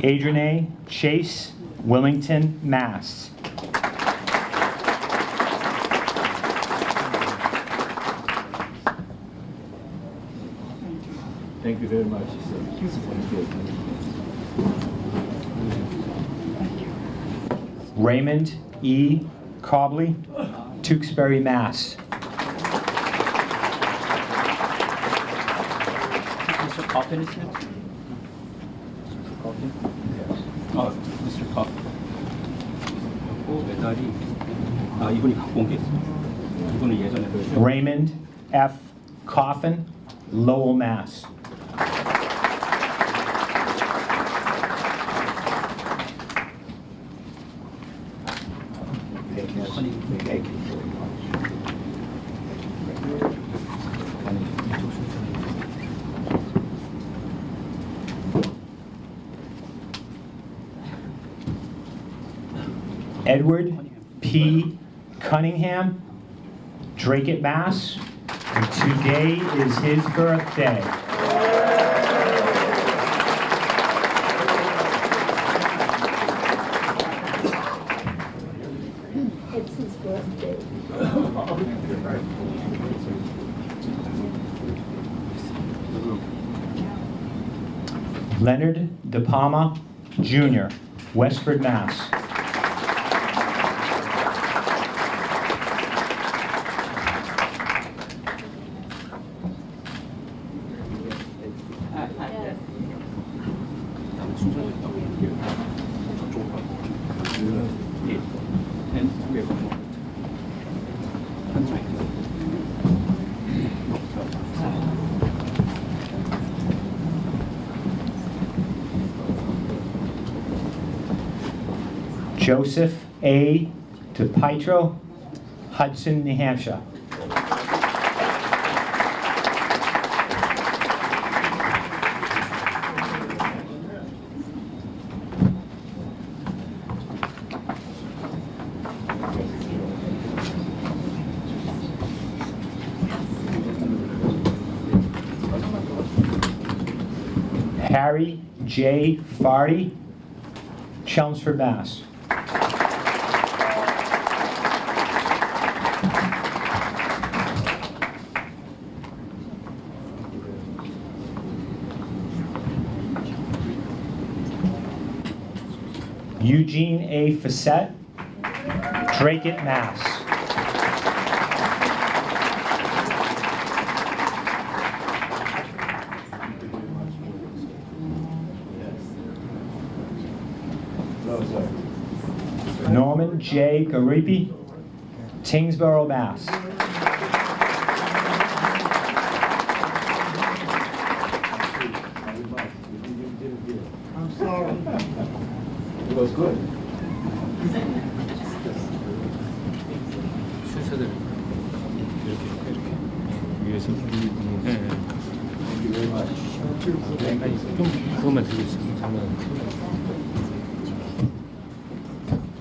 Speaker 3: Adrienne Chase, Wilmington, Mass.
Speaker 16: Thank you very much.
Speaker 3: Raymond E. Cobley, Tewksbury, Mass.
Speaker 11: Mr. Coffin is next. Mr. Coffin? Yes. Mr. Coffin. 메달이 이분이 갖고 온 게 있습니다. 이분은 예전에
Speaker 3: Raymond F. Coffin, Lowell, Mass. Edward P. Cunningham, Dracut, Mass. And today is his birthday.
Speaker 6: It's his birthday.
Speaker 3: Leonard De Palma, Jr., Westford, Mass. Joseph A. DePietro, Hudson, New Hampshire. Harry J. Farty, Chelmsford, Mass. Eugene A. Facette, Dracut, Mass. Norman J. Garipi, Tingsboro, Mass.
Speaker 6: I'm sorry.
Speaker 9: It was good.
Speaker 17: 순서대로 이렇게 위에서 Thank you very much. 아니 좀 그것만 들고 있으면 장난.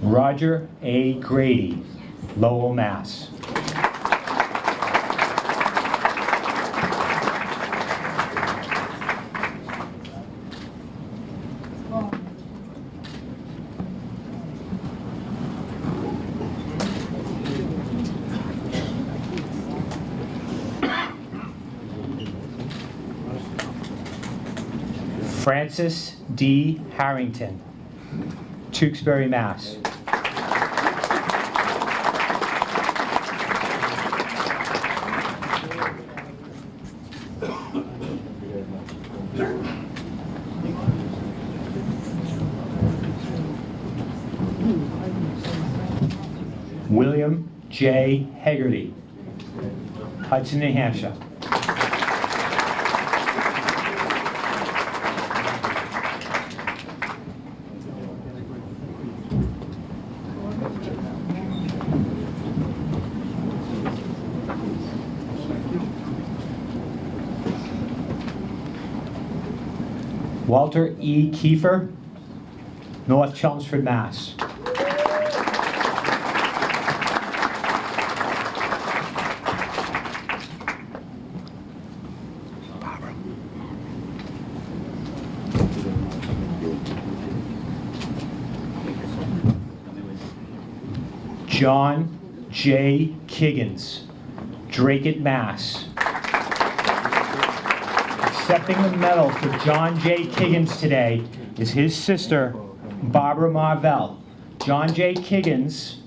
Speaker 3: Roger A. Grady, Lowell, Mass. Francis D. Harrington, Tewksbury, Mass. William J. Hegarty, Hudson, New Hampshire. Walter E. Kiefer, North Chelmsford, Mass. John J. Kiggins, Dracut, Mass. Accepting the medal for John J. Kiggins today is his sister, Barbara Marvell. John J. Kiggins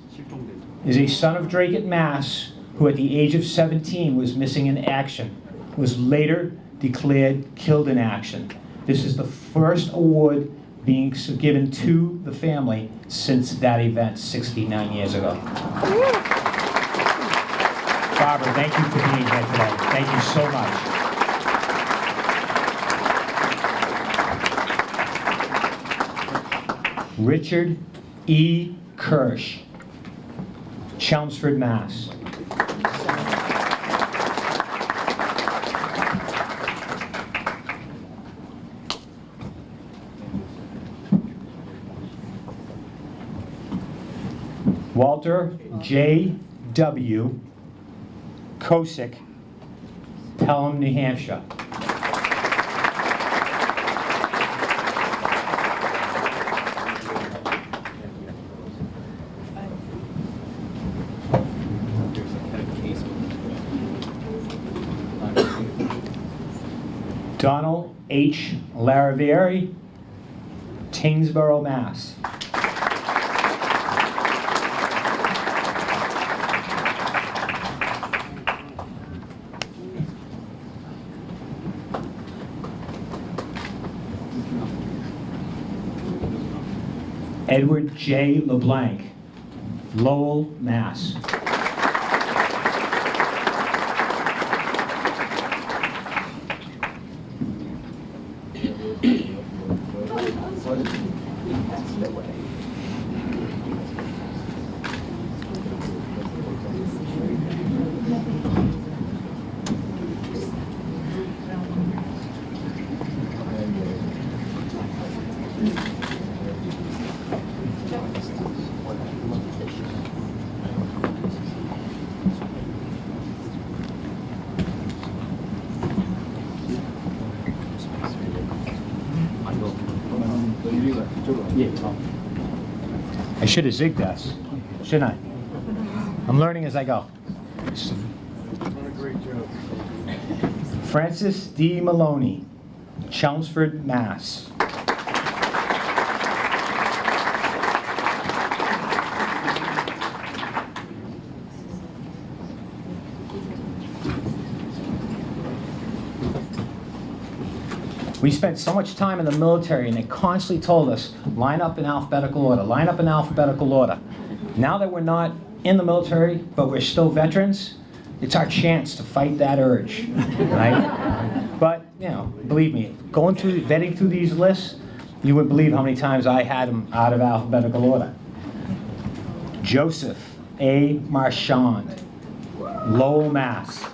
Speaker 3: is a son of Dracut, Mass, who at the age of 17 was missing in action, was later declared killed in action. This is the first award being given to the family since that event 69 years ago. Barbara, thank you for being here today. Thank you so much. Richard E. Kirsch, Chelmsford, Mass. Walter J. W. Kosick, Pelham, New Hampshire. Donald H. Laravieri, Tingsboro, Mass. Edward J. LeBlanc, Lowell, Mass. I should have zigged us, shouldn't I? I'm learning as I go. Francis D. Maloney, Chelmsford, Mass. We spent so much time in the military, and they constantly told us, line up in alphabetical order, line up in alphabetical order. Now that we're not in the military, but we're still veterans, it's our chance to fight that urge, right? But, you know, believe me, vetting through these lists, you wouldn't believe how many times I had them out of alphabetical order. Joseph A. Marchand, Lowell, Mass.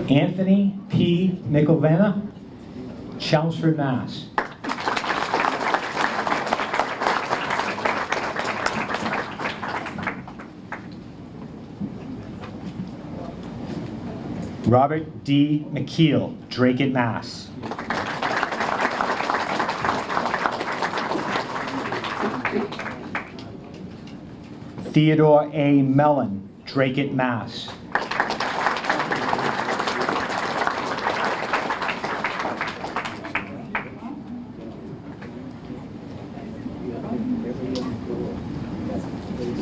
Speaker 3: Anthony P. Nickelvena, Chelmsford, Mass. Robert D. McKeel, Dracut, Mass. Theodore A. Mellon, Dracut, Mass.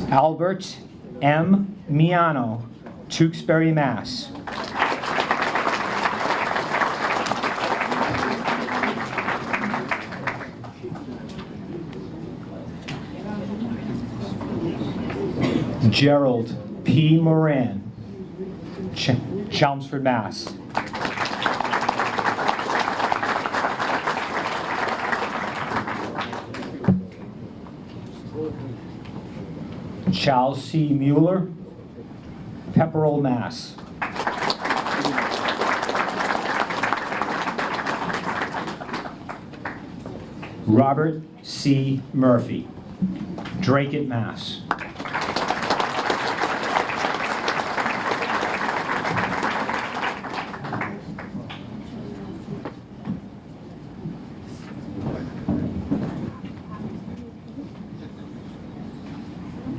Speaker 3: Albert M. Miano, Tewksbury, Mass. Gerald P. Moran, Chelmsford, Mass. Charles C. Mueller, Pepperell, Mass. Robert C. Murphy, Dracut, Mass.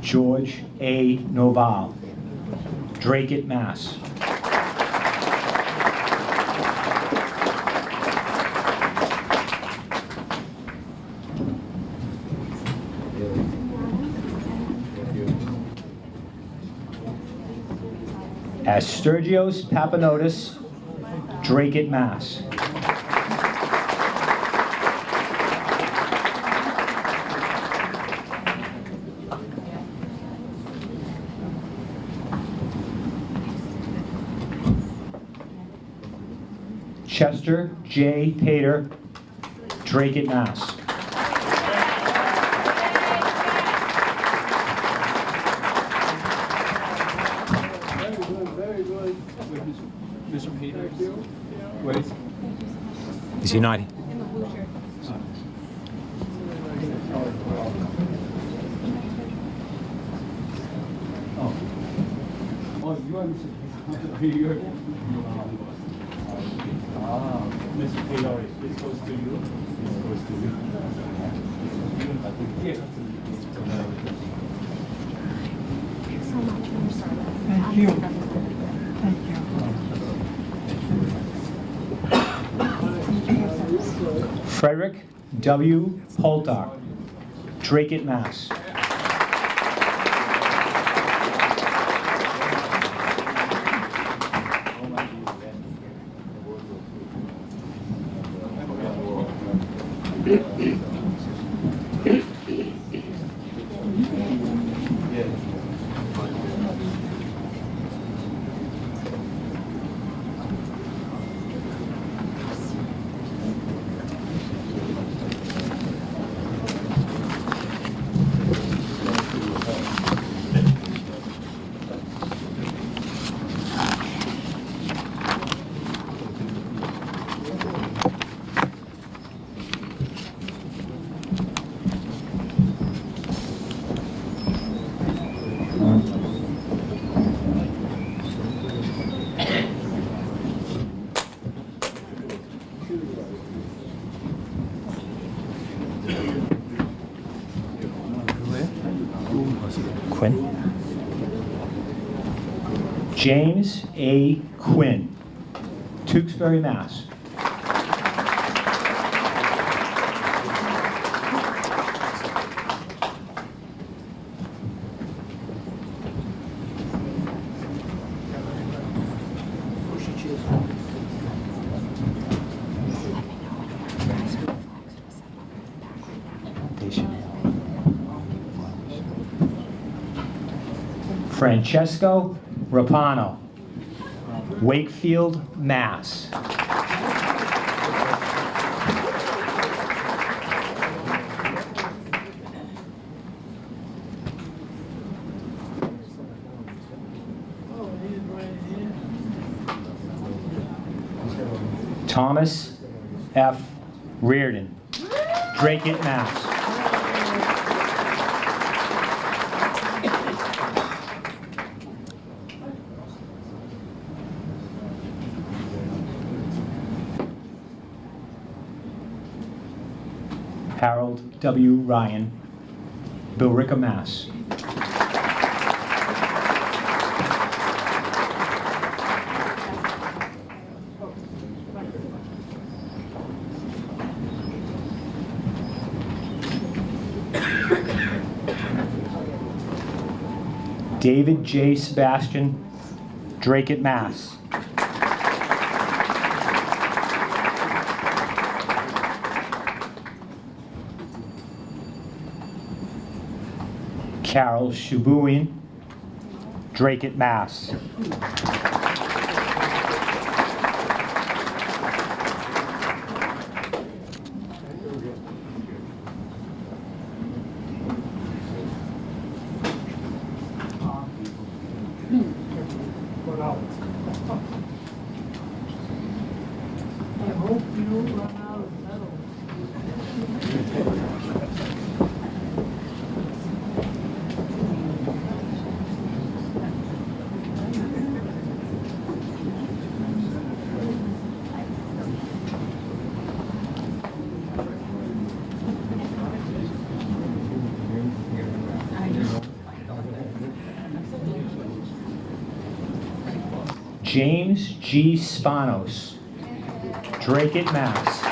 Speaker 3: George A. Noval, Dracut, Mass. Asturgios Papanotis, Dracut, Mass. Chester J. Pater, Dracut, Mass.
Speaker 6: Very good.
Speaker 3: Mr. Peters. Where is he not?
Speaker 6: Oh, you are Mr. Peter. Mr. Taylor, this goes to you. This goes to you.
Speaker 18: Thank you.
Speaker 3: Frederick W. Poltar, Dracut, Mass. Quinn. James A. Quinn, Tewksbury, Mass. Francesco Rapano, Wakefield, Mass. Thomas F. Reardon, Dracut, Mass. Harold W. Ryan, Billerica, Mass. David J. Sebastian, Dracut, Mass. Carol Shubuin, Dracut, Mass. James G. Spanos, Dracut, Mass.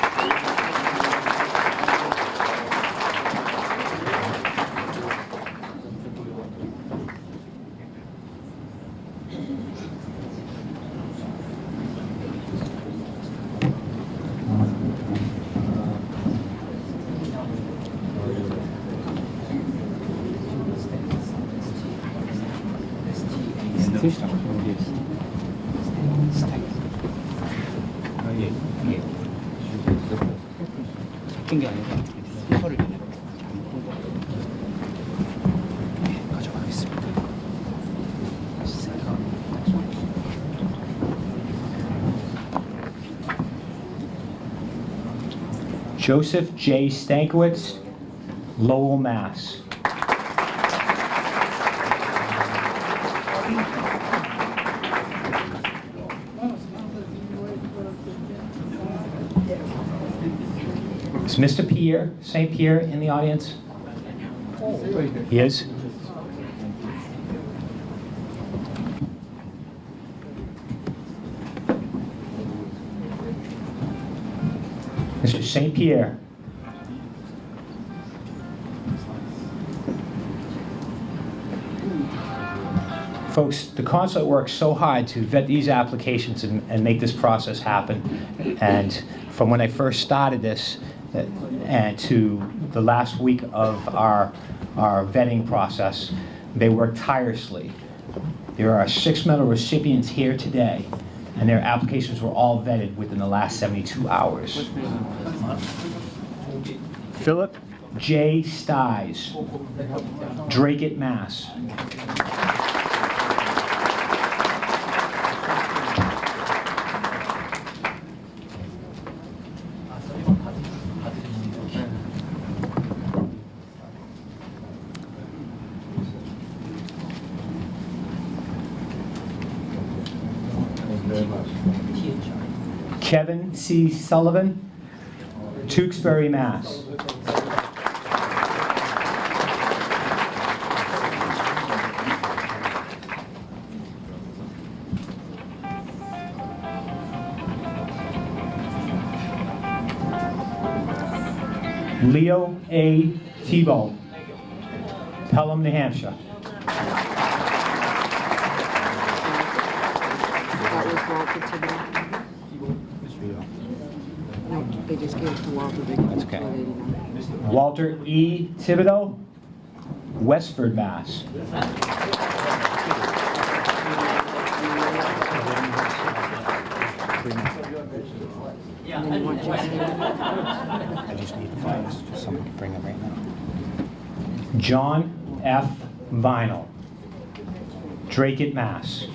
Speaker 17: 게 아니라 혀를 가져가겠습니다.
Speaker 3: Joseph J. Stankiewicz, Lowell, Mass. Is Mr. Pierre, St. Pierre, in the audience? He is? Mr. St. Pierre. Folks, the consulate works so hard to vet these applications and make this process happen. And from when I first started this and to the last week of our vetting process, they worked tirelessly. There are 6 medal recipients here today, and their applications were all vetted within the last 72 hours. Philip J. Sties, Dracut, Mass. Kevin C. Sullivan, Tewksbury, Mass. Leo A. Tebow, Pelham, New Hampshire.
Speaker 18: That was Walter Thibodeau. No, they just gave it to Walter.
Speaker 3: That's okay. Walter E. Thibodeau, Westford, Mass. I just need to find this, just someone can bring it right now. John F. Vinyl, Drake, Mass.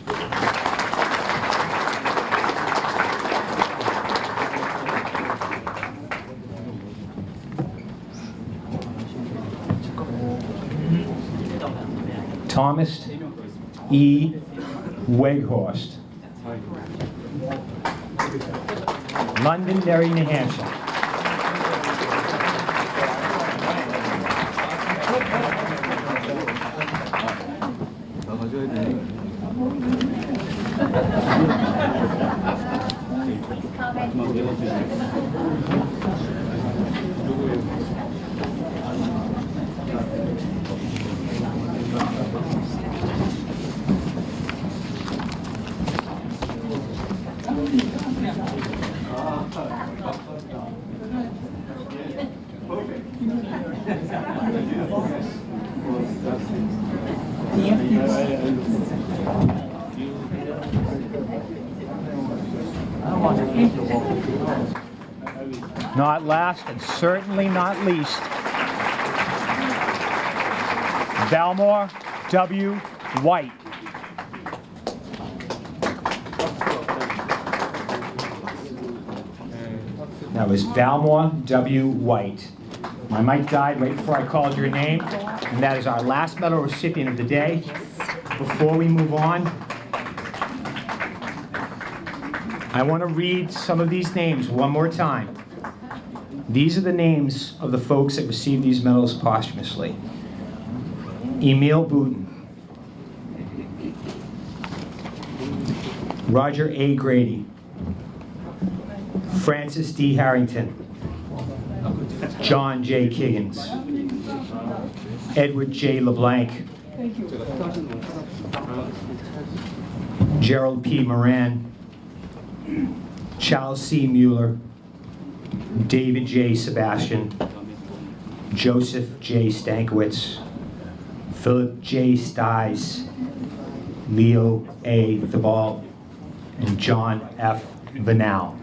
Speaker 3: Thomas E. Weghorst, Londonderry, New Hampshire. Not last and certainly not least, Valmore W. White. That was Valmore W. White. My mic died right before I called your name, and that is our last medal recipient of the day. Before we move on, I want to read some of these names one more time. These are the names of the folks that received these medals posthumously. Emil Boutin, Roger A. Grady, Francis D. Harrington, John J. Kiggins, Edward J. LeBlanc, Gerald P. Moran, Charles C. Mueller, David J. Sebastian, Joseph J. Stankiewicz, Philip J. Stiles, Leo A. Thibault, and John F. Vanal.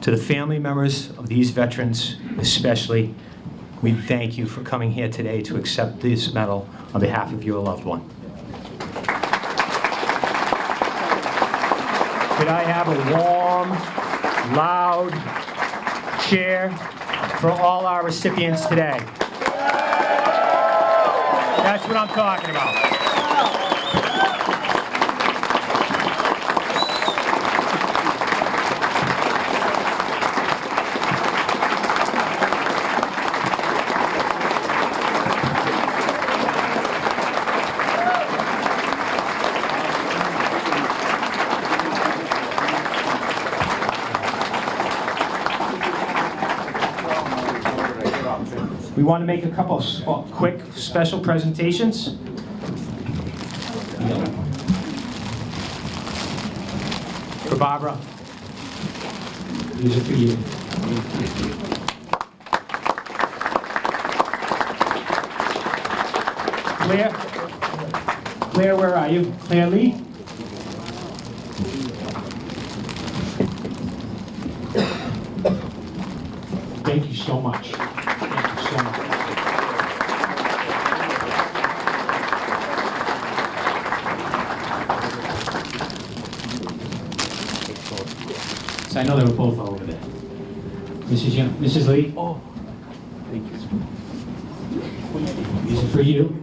Speaker 3: To the family members of these veterans especially, we thank you for coming here today to accept this medal on behalf of your loved one. Could I have a warm, loud cheer for all our recipients today? That's what I'm talking about. We want to make a couple of quick special presentations. For Barbara, these are for you. Claire, where are you? Claire Lee? Thank you so much. So I know they were both over there. Mrs. Lee? Oh, thank you. These are for you.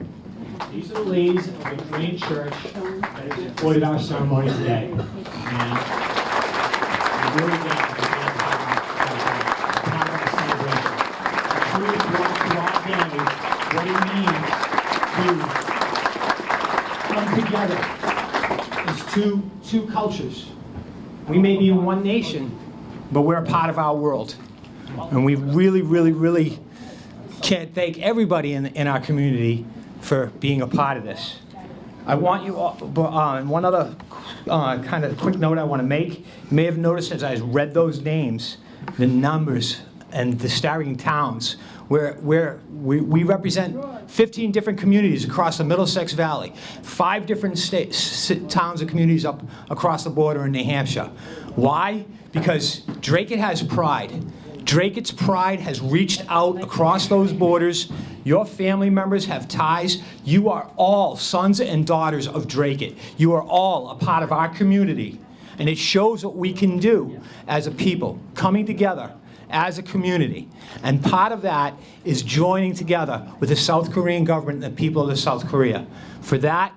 Speaker 3: These are the ladies of the Korean church that have supported our ceremony today. And we really thank you for being part of the celebration. It's really brought to our family what it means to come together as two cultures. We may be in one nation, but we're a part of our world. And we really, really, really can't thank everybody in our community for being a part of this. I want you all, one other kind of quick note I want to make. You may have noticed as I read those names, the numbers and the starring towns, where we represent 15 different communities across the Middlesex Valley, 5 different towns and communities up across the border in New Hampshire. Why? Because Dracut has pride. Dracut's pride has reached out across those borders. Your family members have ties. You are all sons and daughters of Dracut. You are all a part of our community. And it shows what we can do as a people, coming together as a community. And part of that is joining together with the South Korean government and the people of South Korea. For that,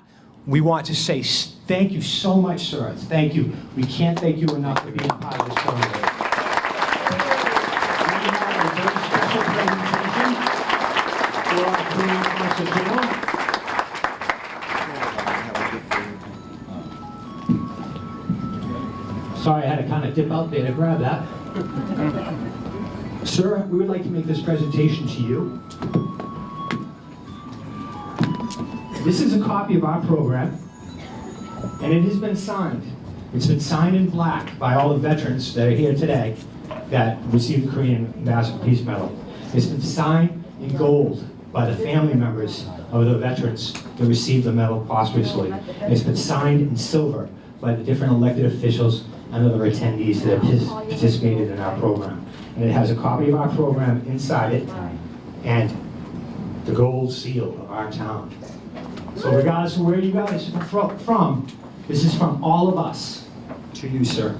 Speaker 3: we want to say thank you so much, sir. Thank you. We can't thank you enough for being a part of this ceremony.
Speaker 19: Sorry, I had to kind of dip out there to grab that. Sir, we would like to make this presentation to you. This is a copy of our program, and it has been signed. It's been signed in black by all the veterans that are here today that received the Korean Ambassador Peace Medal. It's been signed in gold by the family members of the veterans that received the medal posthumously. And it's been signed in silver by the different elected officials and other attendees that have participated in our program. And it has a copy of our program inside it and the gold seal of our town. So regardless of where you guys are from, this is from all of us to you, sir.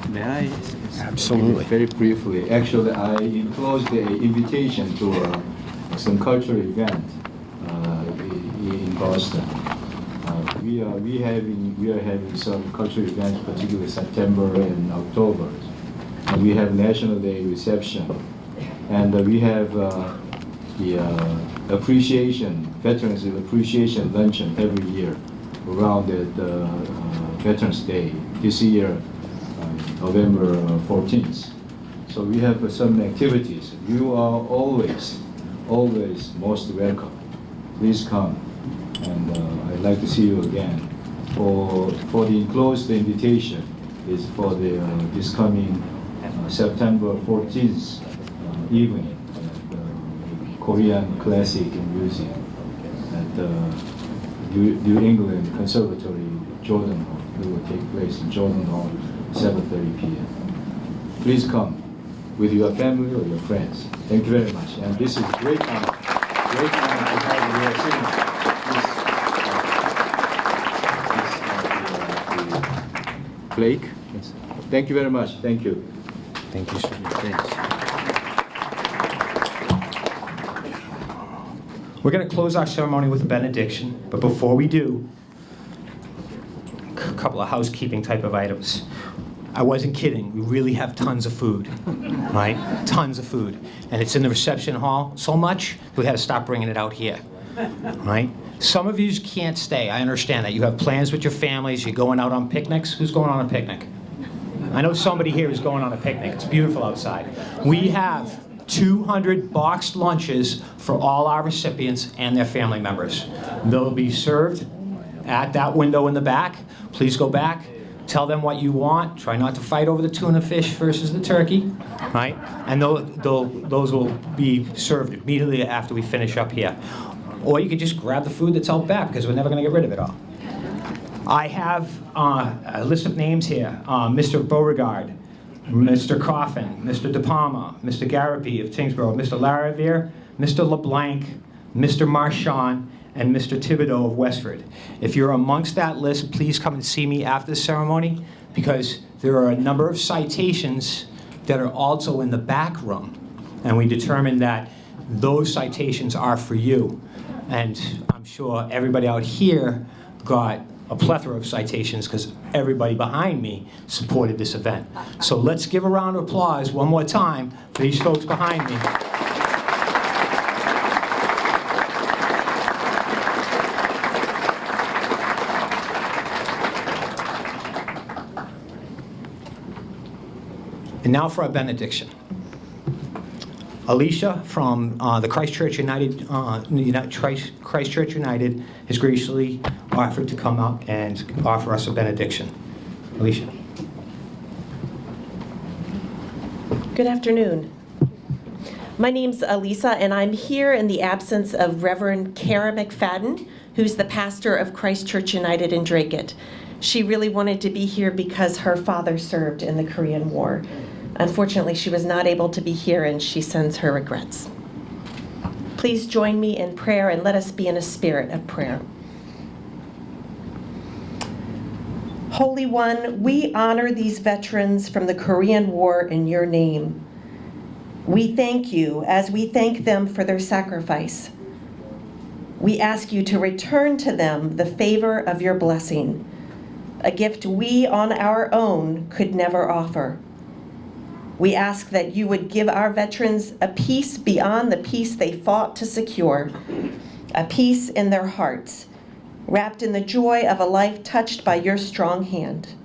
Speaker 16: May I?
Speaker 3: Absolutely.
Speaker 16: Very briefly. Actually, I enclosed the invitation to some cultural event in Boston. We are having some cultural events, particularly September and October. And we have National Day reception, and we have the Veterans Appreciation Luncheon every year around the Veterans Day. This year, November 14th. So we have some activities. You are always most welcome. Please come, and I'd like to see you again. For the enclosed invitation is for the this coming September 14th evening at the Korean Classic Museum at the New England Conservatory, Jordan Hall. It will take place in Jordan Hall, 7:30 p.m. Please come with your family or your friends. Thank you very much. And this is great honor to have your signature. Blake. Yes. Thank you very much. Thank you.
Speaker 3: Thank you, sir.
Speaker 16: Thanks.
Speaker 3: We're going to close our ceremony with a benediction, but before we do, a couple of housekeeping type of items. I wasn't kidding. We really have tons of food, right? Tons of food. And it's in the reception hall so much, we had to stop bringing it out here, right? Some of you can't stay. I understand that. You have plans with your families. You're going out on picnics. Who's going on a picnic? I know somebody here is going on a picnic. It's beautiful outside. We have 200 boxed lunches for all our recipients and their family members. They'll be served at that window in the back. Please go back. Tell them what you want. Try not to fight over the tuna fish versus the turkey, right? And those will be served immediately after we finish up here. Or you can just grab the food that's out back, because we're never going to get rid of it all. I have a list of names here. Mr. Beauregard, Mr. Coffin, Mr. De Palma, Mr. Garapi of Tingsboro, Mr. Lariviere, Mr. LeBlanc, Mr. Marchand, and Mr. Thibodeau of Westford. If you're amongst that list, please come and see me after the ceremony, because there are a number of citations that are also in the back room. And we determined that those citations are for you. And I'm sure everybody out here got a plethora of citations because everybody behind me supported this event. So let's give a round of applause one more time for these folks behind me.
Speaker 19: And now for our benediction. Alicia from the Christchurch United, Christchurch United has graciously offered to come up and offer us a benediction. Alicia.
Speaker 20: Good afternoon. My name's Elisa, and I'm here in the absence of Reverend Kara McFadden, who's the pastor of Christchurch United in Dracut. She really wanted to be here because her father served in the Korean War. Unfortunately, she was not able to be here, and she sends her regrets. Please join me in prayer, and let us be in a spirit of prayer. Holy One, we honor these veterans from the Korean War in your name. We thank you as we thank them for their sacrifice. We ask you to return to them the favor of your blessing, a gift we on our own could never offer. We ask that you would give our veterans a peace beyond the peace they fought to secure, a peace in their hearts, wrapped in the joy of a life touched by your strong hand.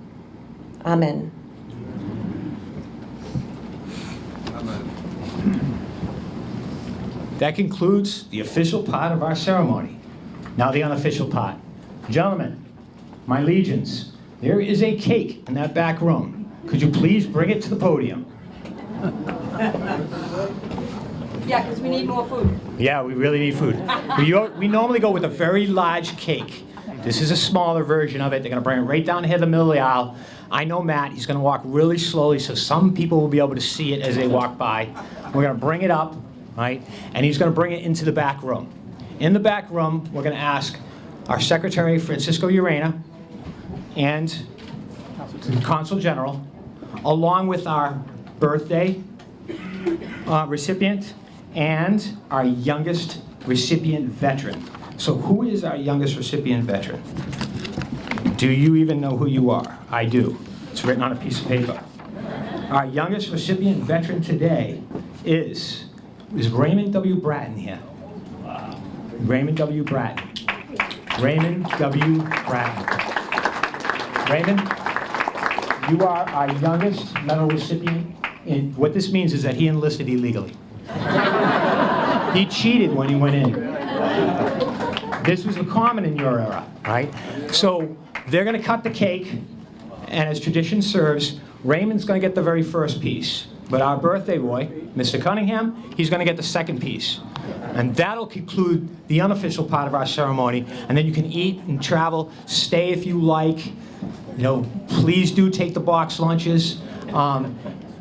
Speaker 20: Amen.
Speaker 19: That concludes the official part of our ceremony. Now the unofficial part. Gentlemen, my legions, there is a cake in that back room. Could you please bring it to the podium?
Speaker 18: Yeah, because we need more food.
Speaker 19: Yeah, we really need food. We normally go with a very large cake. This is a smaller version of it. They're going to bring it right down here the middle of the aisle. I know Matt, he's going to walk really slowly so some people will be able to see it as they walk by. We're going to bring it up, right? And he's going to bring it into the back room. In the back room, we're going to ask our Secretary, Francisco Urena, and the Consul General, along with our birthday recipient and our youngest recipient veteran. So who is our youngest recipient veteran? Do you even know who you are? I do. It's written on a piece of paper. Our youngest recipient veteran today is Raymond W. Bratton here. Raymond W. Bratton. Raymond W. Bratton. Raymond, you are our youngest medal recipient. And what this means is that he enlisted illegally. He cheated when he went in. This was common in your era, right? So they're going to cut the cake, and as tradition serves, Raymond's going to get the very first piece. But our birthday boy, Mr. Cunningham, he's going to get the second piece. And that'll conclude the unofficial part of our ceremony. And then you can eat and travel, stay if you like. You know, please do take the box lunches.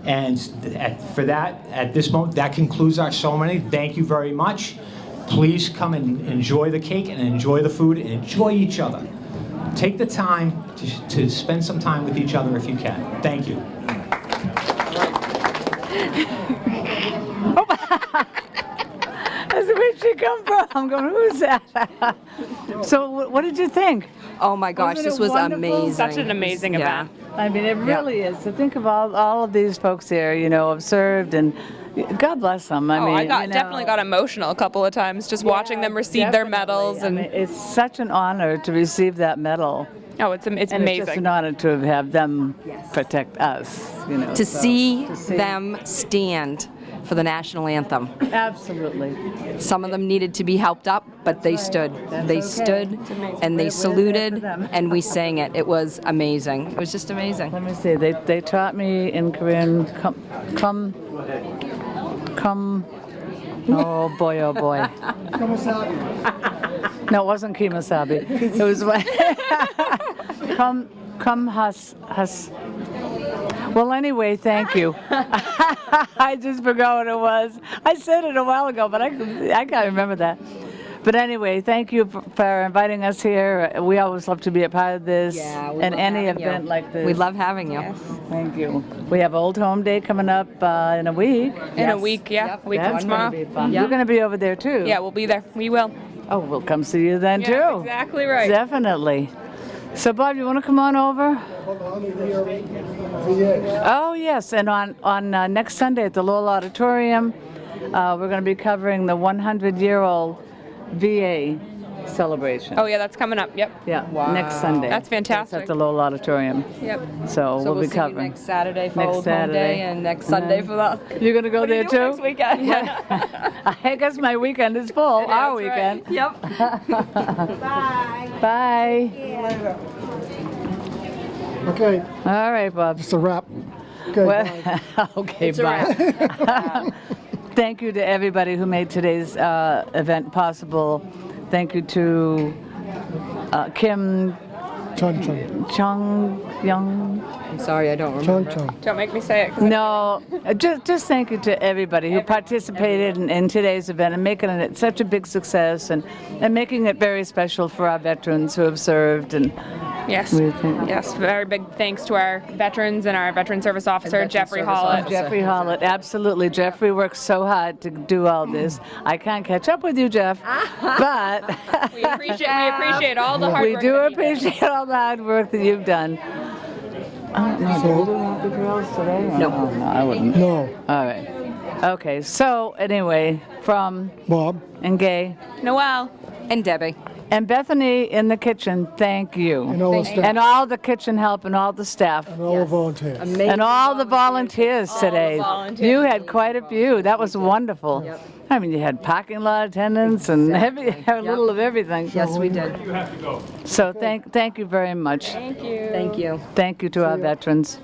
Speaker 19: For that, at this moment, that concludes our ceremony. Thank you very much. Please come and enjoy the cake and enjoy the food and enjoy each other. Take the time to spend some time with each other if you can. Thank you.
Speaker 1: That's where she come from. I'm going, who's that? So what did you think?
Speaker 18: Oh my gosh,
Speaker 1: Wasn't it
Speaker 18: this was
Speaker 1: wonderful?
Speaker 18: amazing.
Speaker 1: Such an amazing
Speaker 18: event.
Speaker 1: I mean, it really is. To think of all of these folks here, you know, have served, and God bless them. I mean,
Speaker 21: I
Speaker 1: you know,
Speaker 21: definitely got emotional a couple of times just watching them receive their medals.
Speaker 1: I mean, it's such an honor to receive that medal.
Speaker 21: Oh, it's amazing.
Speaker 1: It's just an honor to have them protect us. You know,
Speaker 18: To
Speaker 1: so,
Speaker 18: see
Speaker 1: to see
Speaker 18: them stand for the national anthem.
Speaker 1: Absolutely.
Speaker 18: Some of them needed to be helped up, but they stood. They stood and they saluted, and we sang it. It was amazing. It was just amazing.
Speaker 1: Let me see. They taught me in Korean. Come. Oh boy, oh boy. No, it wasn't Kimasabi. It was come has. Well, anyway, thank you. I just forgot what it was. I said it a while ago, but I can't remember that. But anyway, thank you for inviting us here. We always love to be a part of this and any event like this.
Speaker 18: We love having you.
Speaker 1: Yes, thank you. We have Old Home Day coming up in a week.
Speaker 21: In a week, yeah. A week from
Speaker 1: That's
Speaker 21: tomorrow.
Speaker 1: going to be fun. You're going to be over there too.
Speaker 21: Yeah, we'll be there. We will.
Speaker 1: Oh, we'll come see you then too.
Speaker 21: Yeah, exactly right.
Speaker 1: Definitely. So, Bob, you want to come on over? Oh, yes. And on next Sunday at the Lowell Auditorium, we're going to be covering the 100-year-old VA celebration.
Speaker 21: Oh yeah, that's coming up. Yep.
Speaker 1: Yeah, next Sunday.
Speaker 21: That's fantastic.
Speaker 1: At the Lowell Auditorium.
Speaker 21: Yep.
Speaker 1: So we'll
Speaker 18: we'll
Speaker 1: be
Speaker 18: see you
Speaker 1: covering.
Speaker 18: next Saturday for
Speaker 1: Next
Speaker 18: Old Home
Speaker 1: Saturday.
Speaker 18: Day and next Sunday for the.
Speaker 1: You're gonna go
Speaker 18: What are
Speaker 1: there
Speaker 18: you doing
Speaker 1: too?
Speaker 18: next weekend?
Speaker 1: I guess my weekend is full. Our weekend.
Speaker 18: Yep.
Speaker 1: Bye. Bye.
Speaker 2: Okay.
Speaker 1: All right, Bob.
Speaker 2: It's a wrap. Okay,
Speaker 1: okay,
Speaker 2: It's a
Speaker 1: bye. Thank you to everybody who made today's event possible. Thank you to Kim Chung Young.
Speaker 18: I'm sorry, I don't remember.
Speaker 21: Don't make me say it. 'cause
Speaker 1: No, just thank you to everybody who participated in today's event and making it such a big success and making it very special for our veterans who have served. And
Speaker 21: Yes.
Speaker 1: we think-
Speaker 21: Yes. Very big thanks to our veterans and our veteran service officer, Jeffrey Hollett.
Speaker 1: Jeffrey Hollett, absolutely. Jeffrey works so hard to do all this. I can't catch up with you, Jeff, but
Speaker 21: we appreciate all the hard
Speaker 1: we
Speaker 21: work.
Speaker 1: do
Speaker 21: that he did.
Speaker 1: appreciate all the hard work that you've done. I don't know. Do you want the girls today?
Speaker 18: No.
Speaker 1: Oh, no, I wouldn't.
Speaker 2: No.
Speaker 1: All right. Okay. So anyway, from
Speaker 2: Bob
Speaker 1: and Gay
Speaker 21: Noel
Speaker 18: and Debbie.
Speaker 1: And Bethany in the kitchen, thank you.
Speaker 2: And all the staff.
Speaker 1: And all the kitchen help and all the staff.
Speaker 2: And all the volunteers.
Speaker 1: And all the volunteers today.
Speaker 21: volunteers.
Speaker 1: You had quite a few. That was wonderful. I mean, you had parking lot attendants and a little of everything.
Speaker 18: Yes, we did.
Speaker 6: You have to go.
Speaker 1: So thank you very much.
Speaker 21: Thank you.
Speaker 18: Thank you.
Speaker 1: Thank you to our veterans.